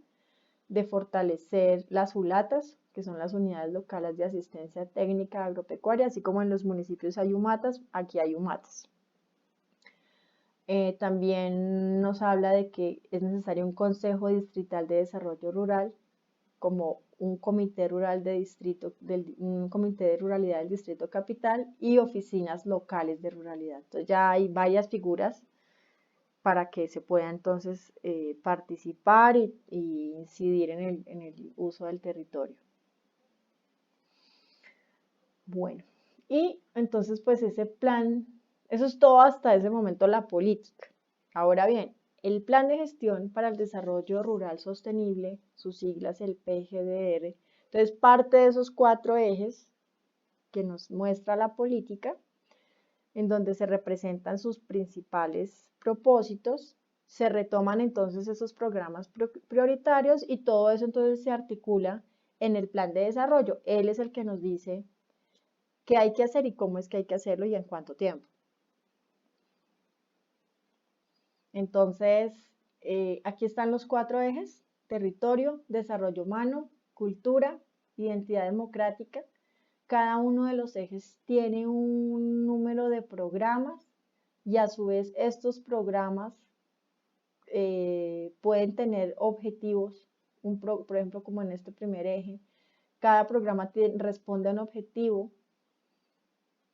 de fortalecer las ULATAS, que son las unidades locales de asistencia técnica agropecuaria, así como en los municipios hay UMATAS, aquí hay UMATAS. También nos habla de que es necesario un Consejo Distrital de Desarrollo Rural, como un comité rural de distrito, un comité de ruralidad del distrito capital y oficinas locales de ruralidad. Entonces ya hay varias figuras para que se pueda entonces participar y incidir en el uso del territorio. Bueno, y entonces pues ese plan, eso es todo hasta ese momento la política. Ahora bien, el Plan de Gestión para el Desarrollo Rural Sostenible, sus siglas el PGDR, entonces parte de esos 4 ejes que nos muestra la política, en donde se representan sus principales propósitos, se retoman entonces esos programas prioritarios y todo eso entonces se articula en el plan de desarrollo. Él es el que nos dice qué hay que hacer y cómo es que hay que hacerlo y en cuánto tiempo. Entonces, aquí están los 4 ejes: territorio, desarrollo humano, cultura, identidad democrática. Cada uno de los ejes tiene un número de programas y a su vez estos programas pueden tener objetivos, por ejemplo, como en este primer eje, cada programa responde a un objetivo,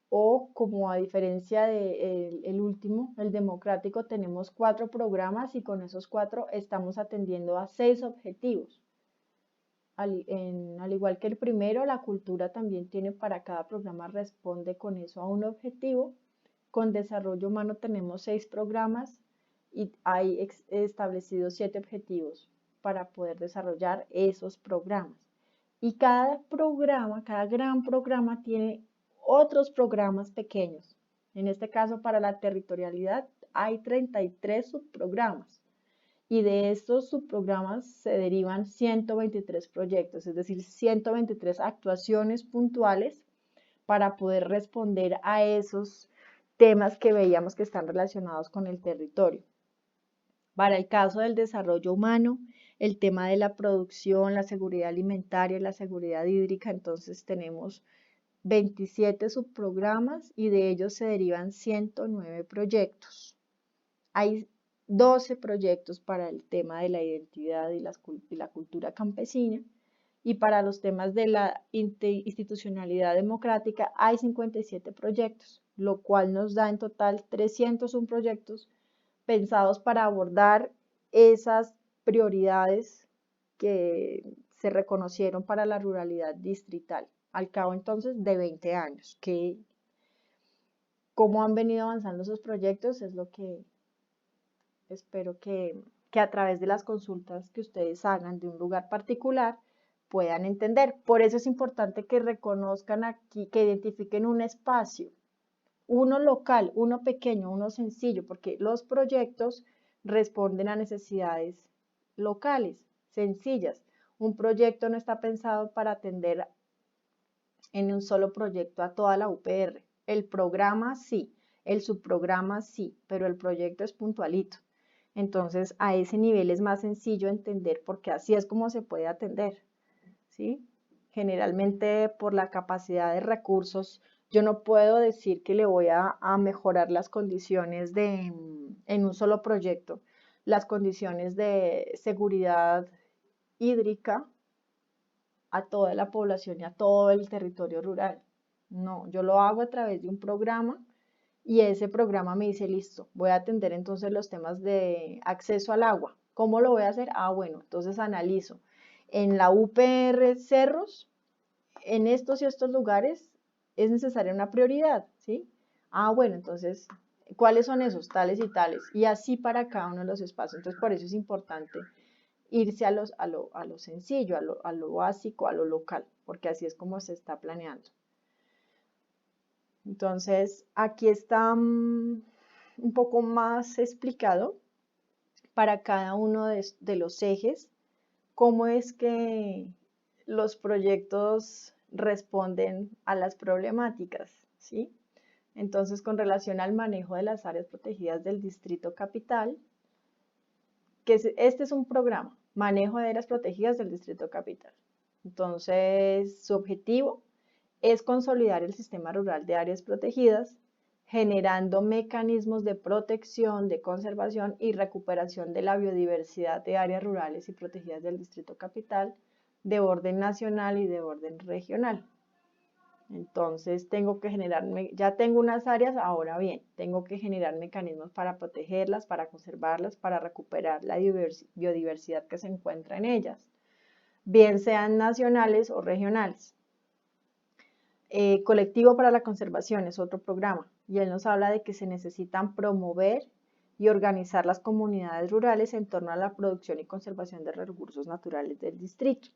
o como a diferencia del último, el democrático, tenemos 4 programas y con esos 4 estamos atendiendo a 6 objetivos. Al igual que el primero, la cultura también tiene para cada programa, responde con eso a un objetivo. Con desarrollo humano tenemos 6 programas y hay establecidos 7 objetivos para poder desarrollar esos programas. Y cada programa, cada gran programa tiene otros programas pequeños. En este caso, para la territorialidad hay 33 subprogramas y de estos subprogramas se derivan 123 proyectos, es decir, 123 actuaciones puntuales para poder responder a esos temas que veíamos que están relacionados con el territorio. Para el caso del desarrollo humano, el tema de la producción, la seguridad alimentaria y la seguridad hídrica, entonces tenemos 27 subprogramas y de ellos se derivan 109 proyectos. Hay 12 proyectos para el tema de la identidad y la cultura campesina, y para los temas de la institucionalidad democrática hay 57 proyectos, lo cual nos da en total 301 proyectos pensados para abordar esas prioridades que se reconocieron para la ruralidad distrital, al cabo entonces de 20 años. Cómo han venido avanzando esos proyectos es lo que espero que a través de las consultas que ustedes hagan de un lugar particular puedan entender. Por eso es importante que reconozcan aquí, que identifiquen un espacio, uno local, uno pequeño, uno sencillo, porque los proyectos responden a necesidades locales, sencillas. Un proyecto no está pensado para atender en un solo proyecto a toda la UPR. El programa sí, el subprograma sí, pero el proyecto es puntualito. Entonces, a ese nivel es más sencillo entender porque así es como se puede atender, ¿sí? Generalmente por la capacidad de recursos, yo no puedo decir que le voy a mejorar las condiciones en un solo proyecto, las condiciones de seguridad hídrica a toda la población y a todo el territorio rural. No, yo lo hago a través de un programa y ese programa me dice, listo, voy a atender entonces los temas de acceso al agua. ¿Cómo lo voy a hacer? Ah, bueno, entonces analizo. En la UPR Cerros, en estos y estos lugares es necesaria una prioridad, ¿sí? Ah, bueno, entonces, ¿cuáles son esos? Tales y tales. Y así para cada uno de los espacios. Entonces, por eso es importante irse a lo sencillo, a lo básico, a lo local, porque así es como se está planeando. Entonces, aquí está un poco más explicado para cada uno de los ejes cómo es que los proyectos responden a las problemáticas, ¿sí? Entonces, con relación al manejo de las áreas protegidas del Distrito Capital, este es un programa, manejo de áreas protegidas del Distrito Capital. Entonces, su objetivo es consolidar el sistema rural de áreas protegidas, generando mecanismos de protección, de conservación y recuperación de la biodiversidad de áreas rurales y protegidas del Distrito Capital de orden nacional y de orden regional. Entonces tengo que ya tengo unas áreas, ahora bien, tengo que generar mecanismos para protegerlas, para conservarlas, para recuperar la biodiversidad que se encuentra en ellas, bien sean nacionales o regionales. Colectivo para la Conservación es otro programa y él nos habla de que se necesitan promover y organizar las comunidades rurales en torno a la producción y conservación de recursos naturales del distrito.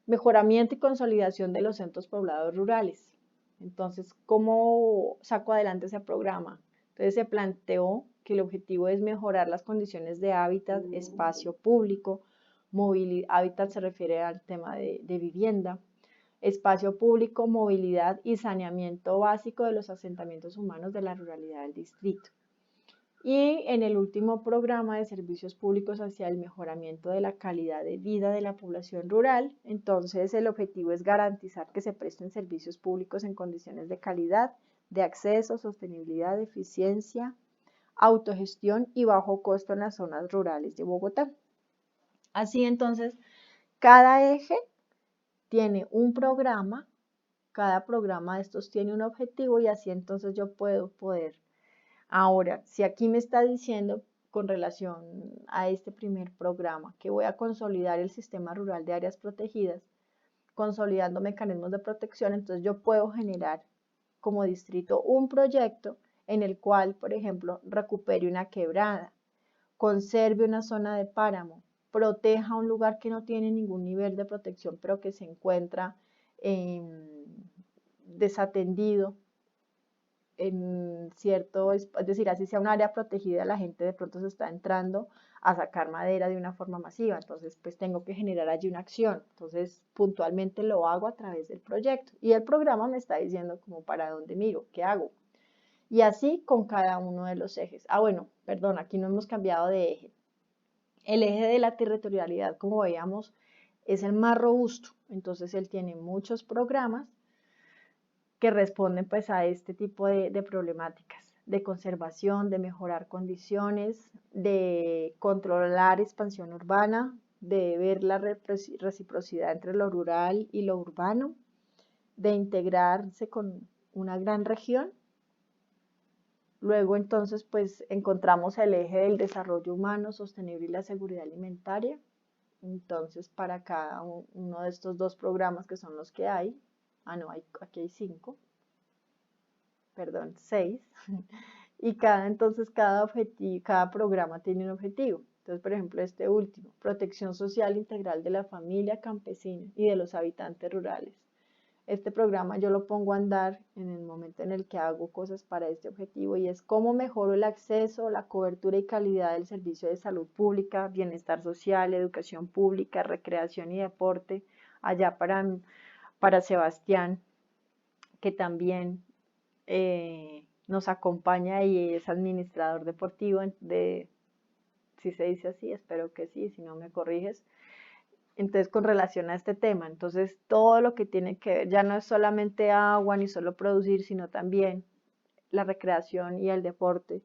Mejoramiento y consolidación de los centros poblados rurales. Entonces, ¿cómo saco adelante ese programa? Entonces se planteó que el objetivo es mejorar las condiciones de hábitat, espacio público, movilidad, hábitat se refiere al tema de vivienda, espacio público, movilidad y saneamiento básico de los asentamientos humanos de la ruralidad del distrito. Y en el último programa de servicios públicos hacia el mejoramiento de la calidad de vida de la población rural, entonces el objetivo es garantizar que se presten servicios públicos en condiciones de calidad, de acceso, sostenibilidad, eficiencia, autogestión y bajo costo en las zonas rurales de Bogotá. Así entonces, cada eje tiene un programa, cada programa de estos tiene un objetivo y así entonces yo puedo poder. Ahora, si aquí me está diciendo con relación a este primer programa que voy a consolidar el sistema rural de áreas protegidas, consolidando mecanismos de protección, entonces yo puedo generar como distrito un proyecto en el cual, por ejemplo, recupere una quebrada, conserve una zona de páramo, proteja un lugar que no tiene ningún nivel de protección, pero que se encuentra desatendido en cierto, es decir, así sea un área protegida, la gente de pronto se está entrando a sacar madera de una forma masiva, entonces pues tengo que generar allí una acción, entonces puntualmente lo hago a través del proyecto y el programa me está diciendo como para dónde miro, qué hago. Y así con cada uno de los ejes. Ah, bueno, perdón, aquí no hemos cambiado de eje. El eje de la territorialidad, como veíamos, es el más robusto, entonces él tiene muchos programas que responden pues a este tipo de problemáticas de conservación, de mejorar condiciones, de controlar expansión urbana, de ver la reciprocidad entre lo rural y lo urbano, de integrarse con una gran región. Luego entonces pues encontramos el eje del desarrollo humano sostenible y la seguridad alimentaria. Entonces para cada uno de estos dos programas que son los que hay, no, aquí hay 5, perdón, 6, y entonces cada programa tiene un objetivo. Entonces, por ejemplo, este último, protección social integral de la familia campesina y de los habitantes rurales. Este programa yo lo pongo a andar en el momento en el que hago cosas para este objetivo y es cómo mejoro el acceso, la cobertura y calidad del servicio de salud pública, bienestar social, educación pública, recreación y deporte, allá para Sebastián, que también nos acompaña y es administrador deportivo si se dice así, espero que sí, si no me corriges. Entonces, con relación a este tema, entonces todo lo que tiene que ver, ya no es solamente agua ni solo producir, sino también la recreación y el deporte,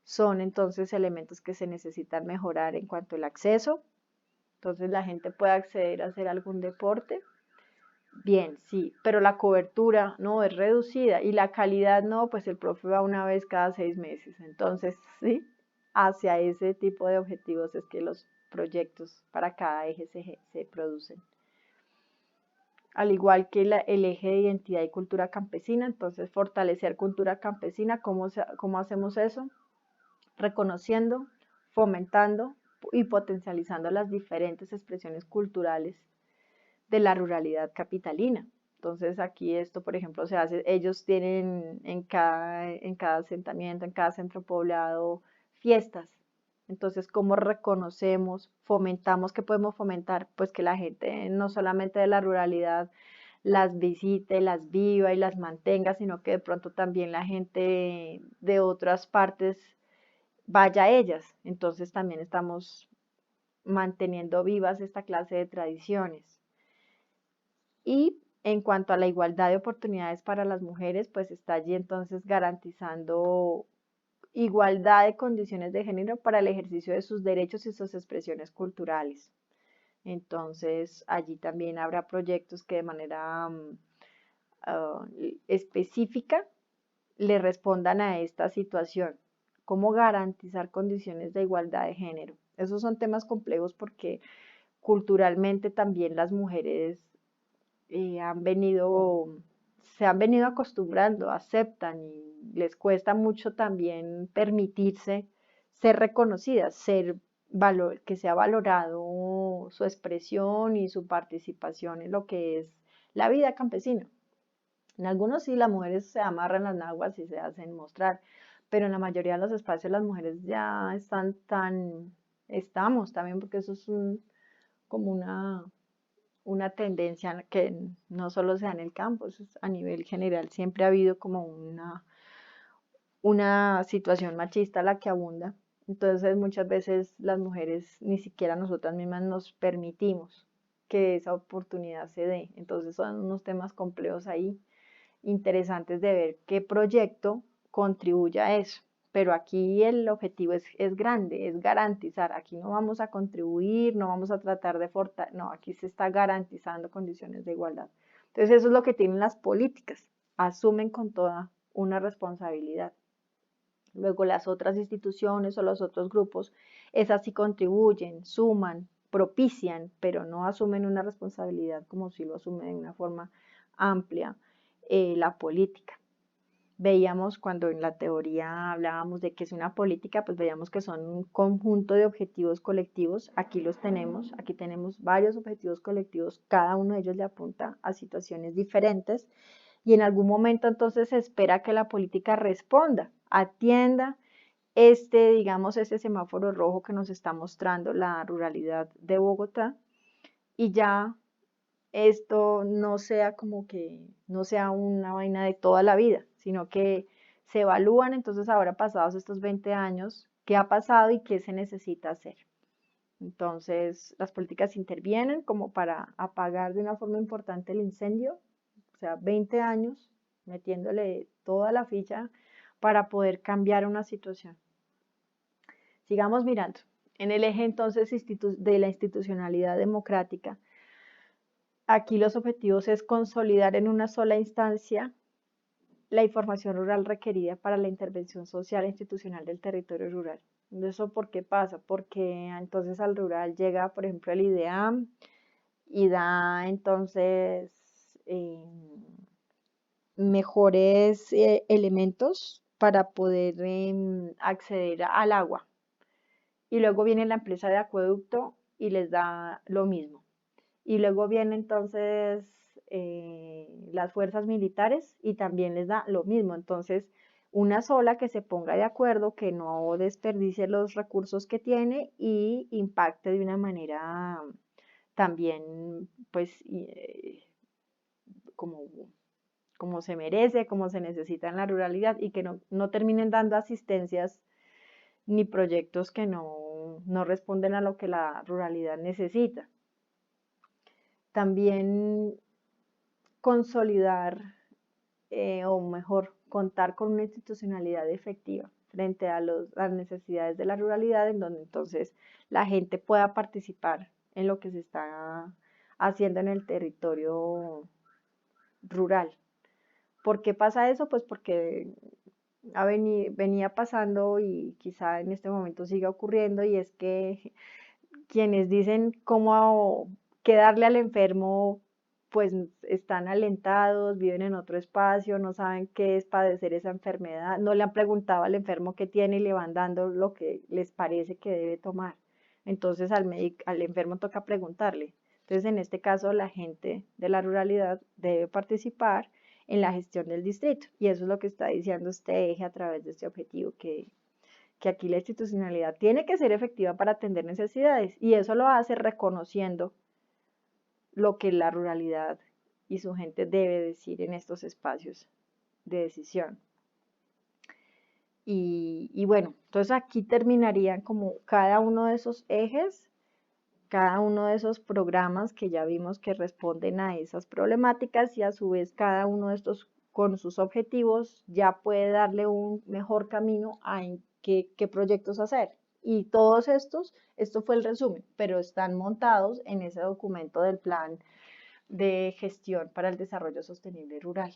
son entonces elementos que se necesitan mejorar en cuanto al acceso. Entonces, la gente puede acceder a hacer algún deporte, Bien, sí, pero la cobertura no es reducida y la calidad no, pues el profe va una vez cada 6 meses. Entonces, sí, hacia ese tipo de objetivos es que los proyectos para cada eje se producen. Al igual que el eje de identidad y cultura campesina, entonces fortalecer cultura campesina, ¿cómo hacemos eso? Reconociendo, fomentando y potencializando las diferentes expresiones culturales de la ruralidad capitalina. Entonces aquí esto, por ejemplo, se hace, ellos tienen en cada asentamiento, en cada centro poblado, fiestas. Entonces, ¿cómo reconocemos, fomentamos, qué podemos fomentar? Pues que la gente no solamente de la ruralidad las visite, las viva y las mantenga, sino que de pronto también la gente de otras partes vaya a ellas. Entonces también estamos manteniendo vivas esta clase de tradiciones. Y en cuanto a la igualdad de oportunidades para las mujeres, pues está allí entonces garantizando igualdad de condiciones de género para el ejercicio de sus derechos y sus expresiones culturales. Entonces, allí también habrá proyectos que de manera ah, específica le respondan a esta situación. ¿Cómo garantizar condiciones de igualdad de género? Esos son temas complejos porque culturalmente también las mujeres han venido, se han venido acostumbrando, aceptan y les cuesta mucho también permitirse ser reconocidas, que sea valorado su expresión y su participación en lo que es la vida campesina. En algunos sí las mujeres se amarran las naguas y se hacen mostrar, pero en la mayoría de los espacios las mujeres ya estamos también porque eso es como una tendencia que no solo se da en el campo, eso es a nivel general. Siempre ha habido como una situación machista la que abunda. Entonces muchas veces las mujeres, ni siquiera nosotras mismas nos permitimos que esa oportunidad se dé. Entonces son unos temas complejos ahí, interesantes de ver qué proyecto contribuye a eso. Pero aquí el objetivo es grande, es garantizar. Aquí no vamos a contribuir, no vamos a tratar de fortalecer, no, aquí se está garantizando condiciones de igualdad. Entonces eso es lo que tienen las políticas, asumen con toda una responsabilidad. Luego las otras instituciones o los otros grupos, esas sí contribuyen, suman, propician, pero no asumen una responsabilidad como si lo asumen de una forma amplia la política. Veíamos cuando en la teoría hablábamos de que es una política, pues veíamos que son un conjunto de objetivos colectivos. Aquí los tenemos, aquí tenemos varios objetivos colectivos, cada uno de ellos le apunta a situaciones diferentes y en algún momento entonces se espera que la política responda, atienda digamos, este semáforo rojo que nos está mostrando la ruralidad de Bogotá y ya esto no sea como que no sea una vaina de toda la vida, sino que se evalúan entonces ahora pasados estos 20 años, qué ha pasado y qué se necesita hacer. Entonces, las políticas intervienen como para apagar de una forma importante el incendio, o sea, 20 años metiéndole toda la ficha para poder cambiar una situación. Sigamos mirando. En el eje entonces de la institucionalidad democrática, aquí los objetivos es consolidar en una sola instancia la información rural requerida para la intervención social e institucional del territorio rural. ¿Eso por qué pasa? Porque entonces al rural llega, por ejemplo, el IDEAM y da entonces mejores elementos para poder acceder al agua. Y luego viene la empresa de acueducto y les da lo mismo. Y luego viene entonces las fuerzas militares y también les da lo mismo. Entonces, una sola que se ponga de acuerdo, que no desperdicie los recursos que tiene y impacte de una manera también, pues, como, como se merece, como se necesita en la ruralidad y que no terminen dando asistencias ni proyectos que no responden a lo que la ruralidad necesita. También consolidar o mejor, contar con una institucionalidad efectiva frente a las necesidades de la ruralidad, en donde entonces la gente pueda participar en lo que se está haciendo en el territorio rural. ¿Por qué pasa eso? Pues porque venía pasando y quizá en este momento siga ocurriendo, y es que quienes dicen cómo qué darle al enfermo, pues están alentados, viven en otro espacio, no saben qué es padecer esa enfermedad, no le han preguntado al enfermo qué tiene y le van dando lo que les parece que debe tomar. Entonces al enfermo toca preguntarle. Entonces, en este caso, la gente de la ruralidad debe participar en la gestión del distrito, y eso es lo que está diciendo este eje a través de este objetivo, que aquí la institucionalidad tiene que ser efectiva para atender necesidades, y eso lo hace reconociendo lo que la ruralidad y su gente debe decir en estos espacios de decisión. Y bueno, entonces aquí terminarían como cada uno de esos ejes, cada uno de esos programas que ya vimos que responden a esas problemáticas, y a su vez cada uno de estos con sus objetivos ya puede darle un mejor camino a en qué proyectos hacer. Y todos estos, esto fue el resumen, pero están montados en ese documento del Plan de Gestión para el Desarrollo Sostenible Rural.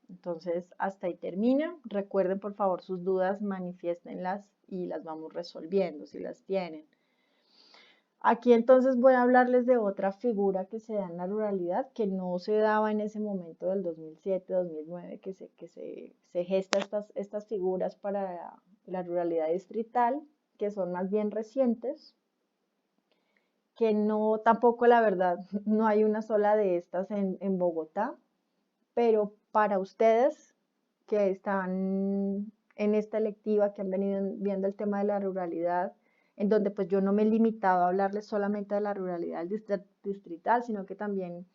Entonces, hasta ahí termina. Recuerden, por favor, sus dudas, manifiéstenlas y las vamos resolviendo si las tienen. Aquí entonces voy a hablarles de otra figura que se da en la ruralidad, que no se daba en ese momento del 2007-2009, se gesta estas figuras para la ruralidad distrital, que son más bien recientes, que no, tampoco la verdad, no hay una sola de estas en Bogotá, pero para ustedes que están en esta electiva, que han venido viendo el tema de la ruralidad, en donde pues yo no me he limitado a hablarles solamente de la ruralidad distrital, sino que también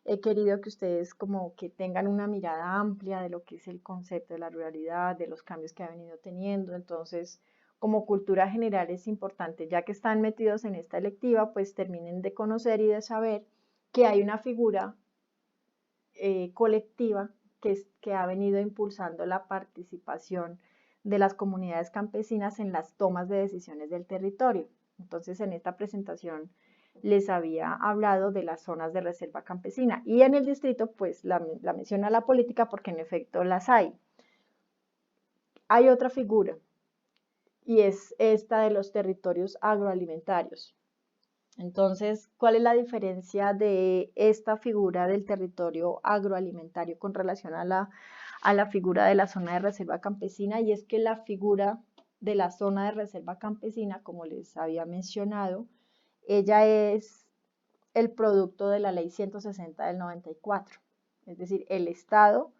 he querido que ustedes como que tengan una mirada amplia de lo que es el concepto de la ruralidad, de los cambios que ha venido teniendo. Entonces, como cultura general es importante, ya que están metidos en esta electiva, pues terminen de conocer y de saber que hay una figura colectiva que ha venido impulsando la participación de las comunidades campesinas en las tomas de decisiones del territorio. Entonces, en esta presentación les había hablado de las zonas de reserva campesina, y en el distrito pues la menciona la política porque en efecto las hay. Hay otra figura, y es esta de los territorios agroalimentarios. Entonces, ¿cuál es la diferencia de esta figura del territorio agroalimentario con relación a la figura de la zona de reserva campesina? Y es que la figura de la zona de reserva campesina, como les había mencionado, ella es el producto de la Ley 160 del 94. Es decir, el Estado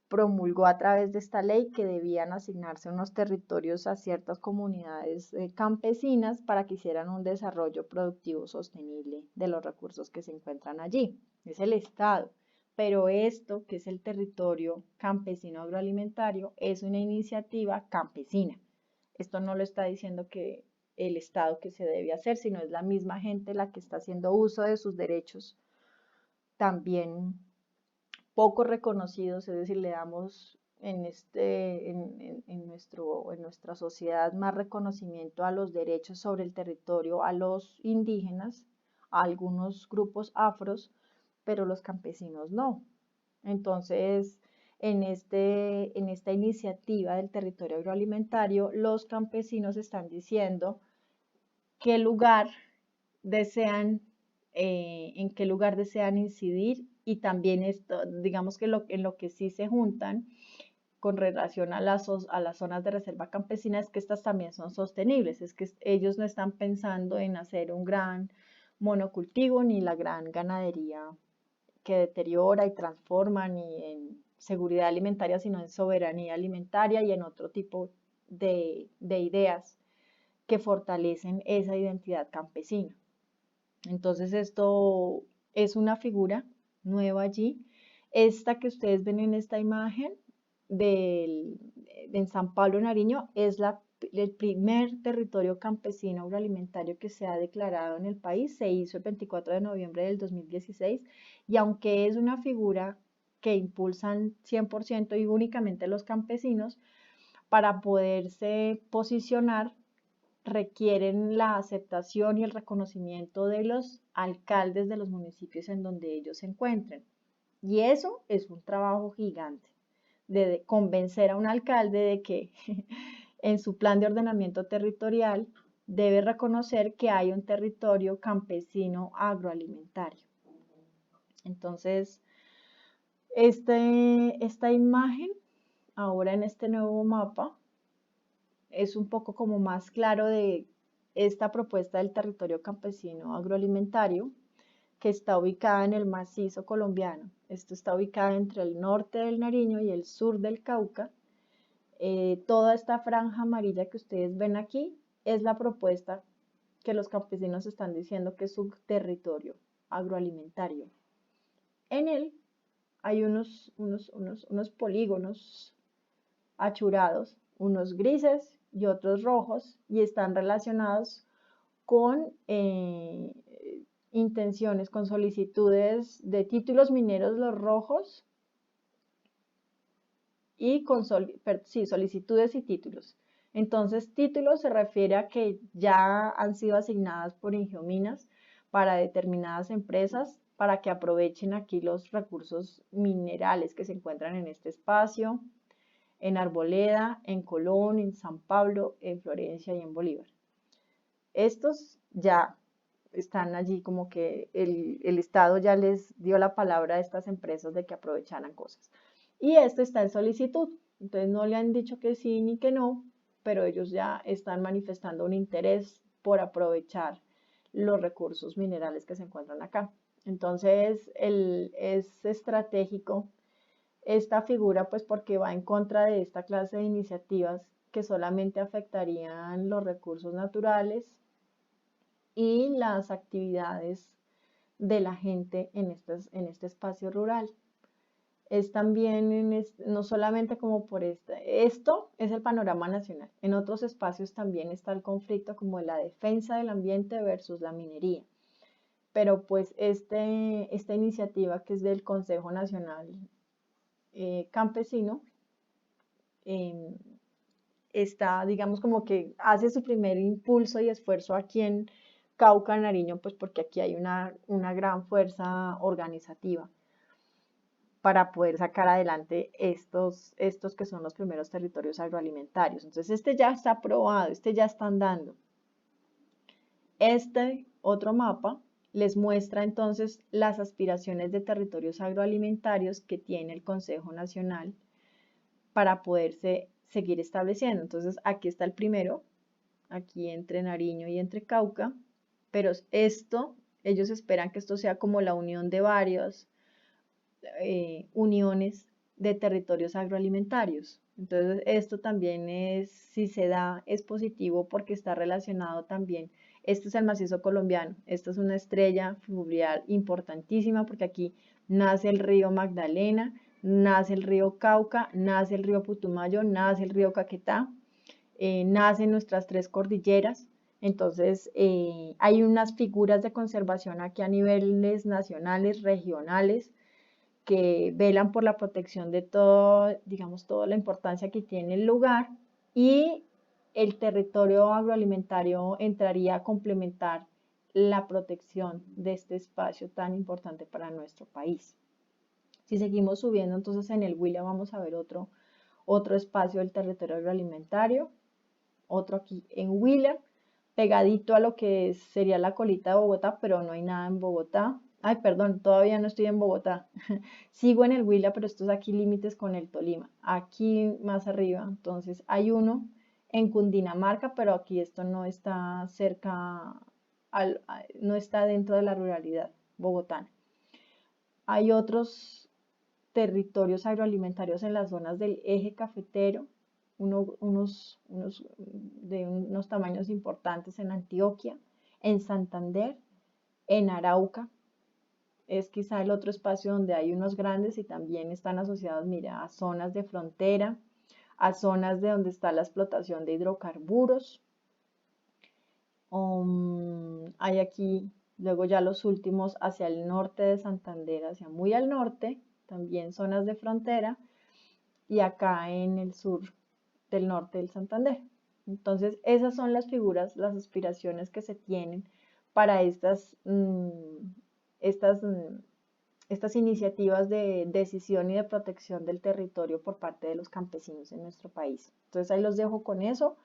promulgó a través de esta ley que debían asignarse unos territorios a ciertas comunidades campesinas para que hicieran un desarrollo productivo sostenible de los recursos que se encuentran allí. Es el Estado. Pero esto, que es el territorio campesino agroalimentario, es una iniciativa campesina. Esto no lo está diciendo que el Estado que se debe hacer, sino es la misma gente la que está haciendo uso de sus derechos también poco reconocidos, es decir, le damos en nuestra sociedad más reconocimiento a los derechos sobre el territorio, a los indígenas, a algunos grupos afros, pero los campesinos no. Entonces, en esta iniciativa del territorio agroalimentario, los campesinos están diciendo qué lugar desean, en qué lugar desean incidir, y también esto, digamos que en lo que sí se juntan con relación a las zonas de reserva campesina es que estas también son sostenibles, es que ellos no están pensando en hacer un gran monocultivo ni la gran ganadería que deteriora y transforma, ni en seguridad alimentaria, sino en soberanía alimentaria y en otro tipo de ideas que fortalecen esa identidad campesina. Entonces esto es una figura nueva allí. Esta que ustedes ven en esta imagen en San Pablo, Nariño, es el primer territorio campesino agroalimentario que se ha declarado en el país. Se hizo el 24 de noviembre del 2016, y aunque es una figura que impulsan 100% y únicamente los campesinos, para poderse posicionar requieren la aceptación y el reconocimiento de los alcaldes de los municipios en donde ellos se encuentren. Y eso es un trabajo gigante, de convencer a un alcalde de que en su plan de ordenamiento territorial debe reconocer que hay un territorio campesino agroalimentario. Entonces, esta imagen, ahora en este nuevo mapa, es un poco como más claro de esta propuesta del territorio campesino agroalimentario que está ubicada en el macizo colombiano. Esto está ubicado entre el norte del Nariño y el sur del Cauca. Toda esta franja amarilla que ustedes ven aquí es la propuesta que los campesinos están diciendo que es su territorio agroalimentario. En él hay unos polígonos achurados, unos grises y otros rojos, y están relacionados con intenciones, con solicitudes de títulos mineros los rojos y con solicitudes y títulos. Entonces, títulos se refiere a que ya han sido asignadas por Ingiominas para determinadas empresas para que aprovechen aquí los recursos minerales que se encuentran en este espacio, en Arboleda, en Colón, en San Pablo, en Florencia y en Bolívar. Estos ya están allí como que el Estado ya les dio la palabra a estas empresas de que aprovecharan cosas. Y esto está en solicitud. Entonces no le han dicho que sí ni que no, pero ellos ya están manifestando un interés por aprovechar los recursos minerales que se encuentran acá. Entonces es estratégico esta figura pues porque va en contra de esta clase de iniciativas que solamente afectarían los recursos naturales y las actividades de la gente en este espacio rural. Es también, no solamente como por esto es el panorama nacional. En otros espacios también está el conflicto como la defensa del ambiente versus la minería. Pero pues esta iniciativa que es del Consejo Nacional Campesino, eh, está, digamos, como que hace su primer impulso y esfuerzo aquí en Cauca, Nariño, pues porque aquí hay una gran fuerza organizativa para poder sacar adelante estos que son los primeros territorios agroalimentarios. Entonces, este ya está aprobado, este ya está andando. Este otro mapa les muestra entonces las aspiraciones de territorios agroalimentarios que tiene el Consejo Nacional para poderse seguir estableciendo. Entonces, aquí está el primero, aquí entre Nariño y entre Cauca, pero ellos esperan que esto sea como la unión de varias uniones de territorios agroalimentarios. Entonces, esto también es, si se da, es positivo porque está relacionado también. Esto es el macizo colombiano, esto es una estrella fluvial importantísima porque aquí nace el río Magdalena, nace el río Cauca, nace el río Putumayo, nace el río Caquetá, nacen nuestras tres cordilleras. Entonces, hay unas figuras de conservación aquí a niveles nacionales, regionales, que velan por la protección de todo, digamos, toda la importancia que tiene el lugar, y el territorio agroalimentario entraría a complementar la protección de este espacio tan importante para nuestro país. Si seguimos subiendo, entonces en el Huila vamos a ver otro espacio del territorio agroalimentario, otro aquí en Huila, pegadito a lo que sería la colita de Bogotá, pero no hay nada en Bogotá. Ay, perdón, todavía no estoy en Bogotá. Sigo en el Huila, pero estos aquí límites con el Tolima. Aquí más arriba, entonces hay uno en Cundinamarca, pero aquí esto no está cerca, no está dentro de la ruralidad bogotana. Hay otros territorios agroalimentarios en las zonas del eje cafetero, de unos tamaños importantes en Antioquia, en Santander, en Arauca. Es quizá el otro espacio donde hay unos grandes y también están asociados, mira, a zonas de frontera, a zonas de donde está la explotación de hidrocarburos. Hay aquí, luego ya los últimos hacia el norte de Santander, hacia muy al norte, también zonas de frontera, y acá en el sur del norte del Santander. Entonces, esas son las figuras, las aspiraciones que se tienen para estas estas iniciativas de decisión y de protección del territorio por parte de los campesinos en nuestro país. Entonces ahí los dejo con eso.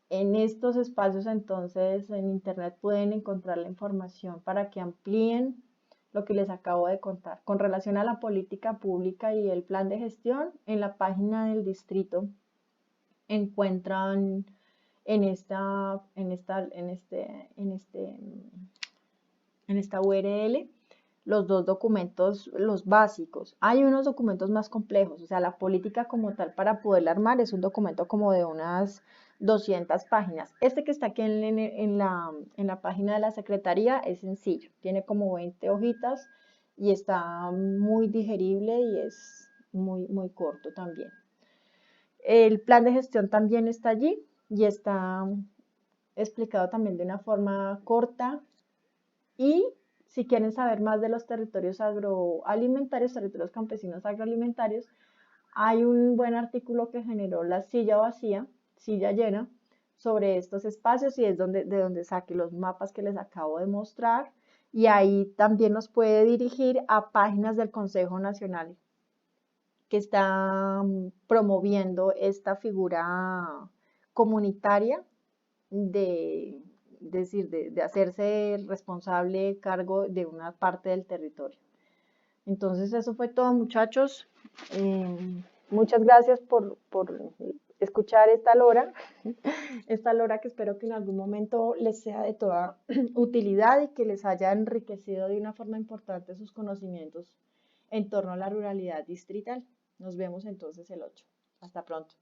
En estos espacios entonces en internet pueden encontrar la información para que amplíen lo que les acabo de contar. Con relación a la política pública y el plan de gestión, en la página del distrito encuentran en esta URL los dos documentos, los básicos. Hay unos documentos más complejos, o sea, la política como tal para poderla armar es un documento como de unas 200 páginas. Este que está aquí en la página de la Secretaría es sencillo, tiene como 20 hojitas y está muy digerible y es muy corto también. El plan de gestión también está allí y está explicado también de una forma corta. Y si quieren saber más de los territorios agroalimentarios, territorios campesinos agroalimentarios, hay un buen artículo que generó La Silla Vacía, Silla Llena, sobre estos espacios y es de donde saqué los mapas que les acabo de mostrar. Y ahí también nos puede dirigir a páginas del Consejo Nacional que está promoviendo esta figura comunitaria de, decir, de hacerse responsable cargo de una parte del territorio. Entonces eso fue todo, muchachos. Muchas gracias por escuchar esta lora que espero que en algún momento les sea de toda utilidad y que les haya enriquecido de una forma importante sus conocimientos en torno a la ruralidad distrital. Nos vemos entonces el 8. Hasta pronto.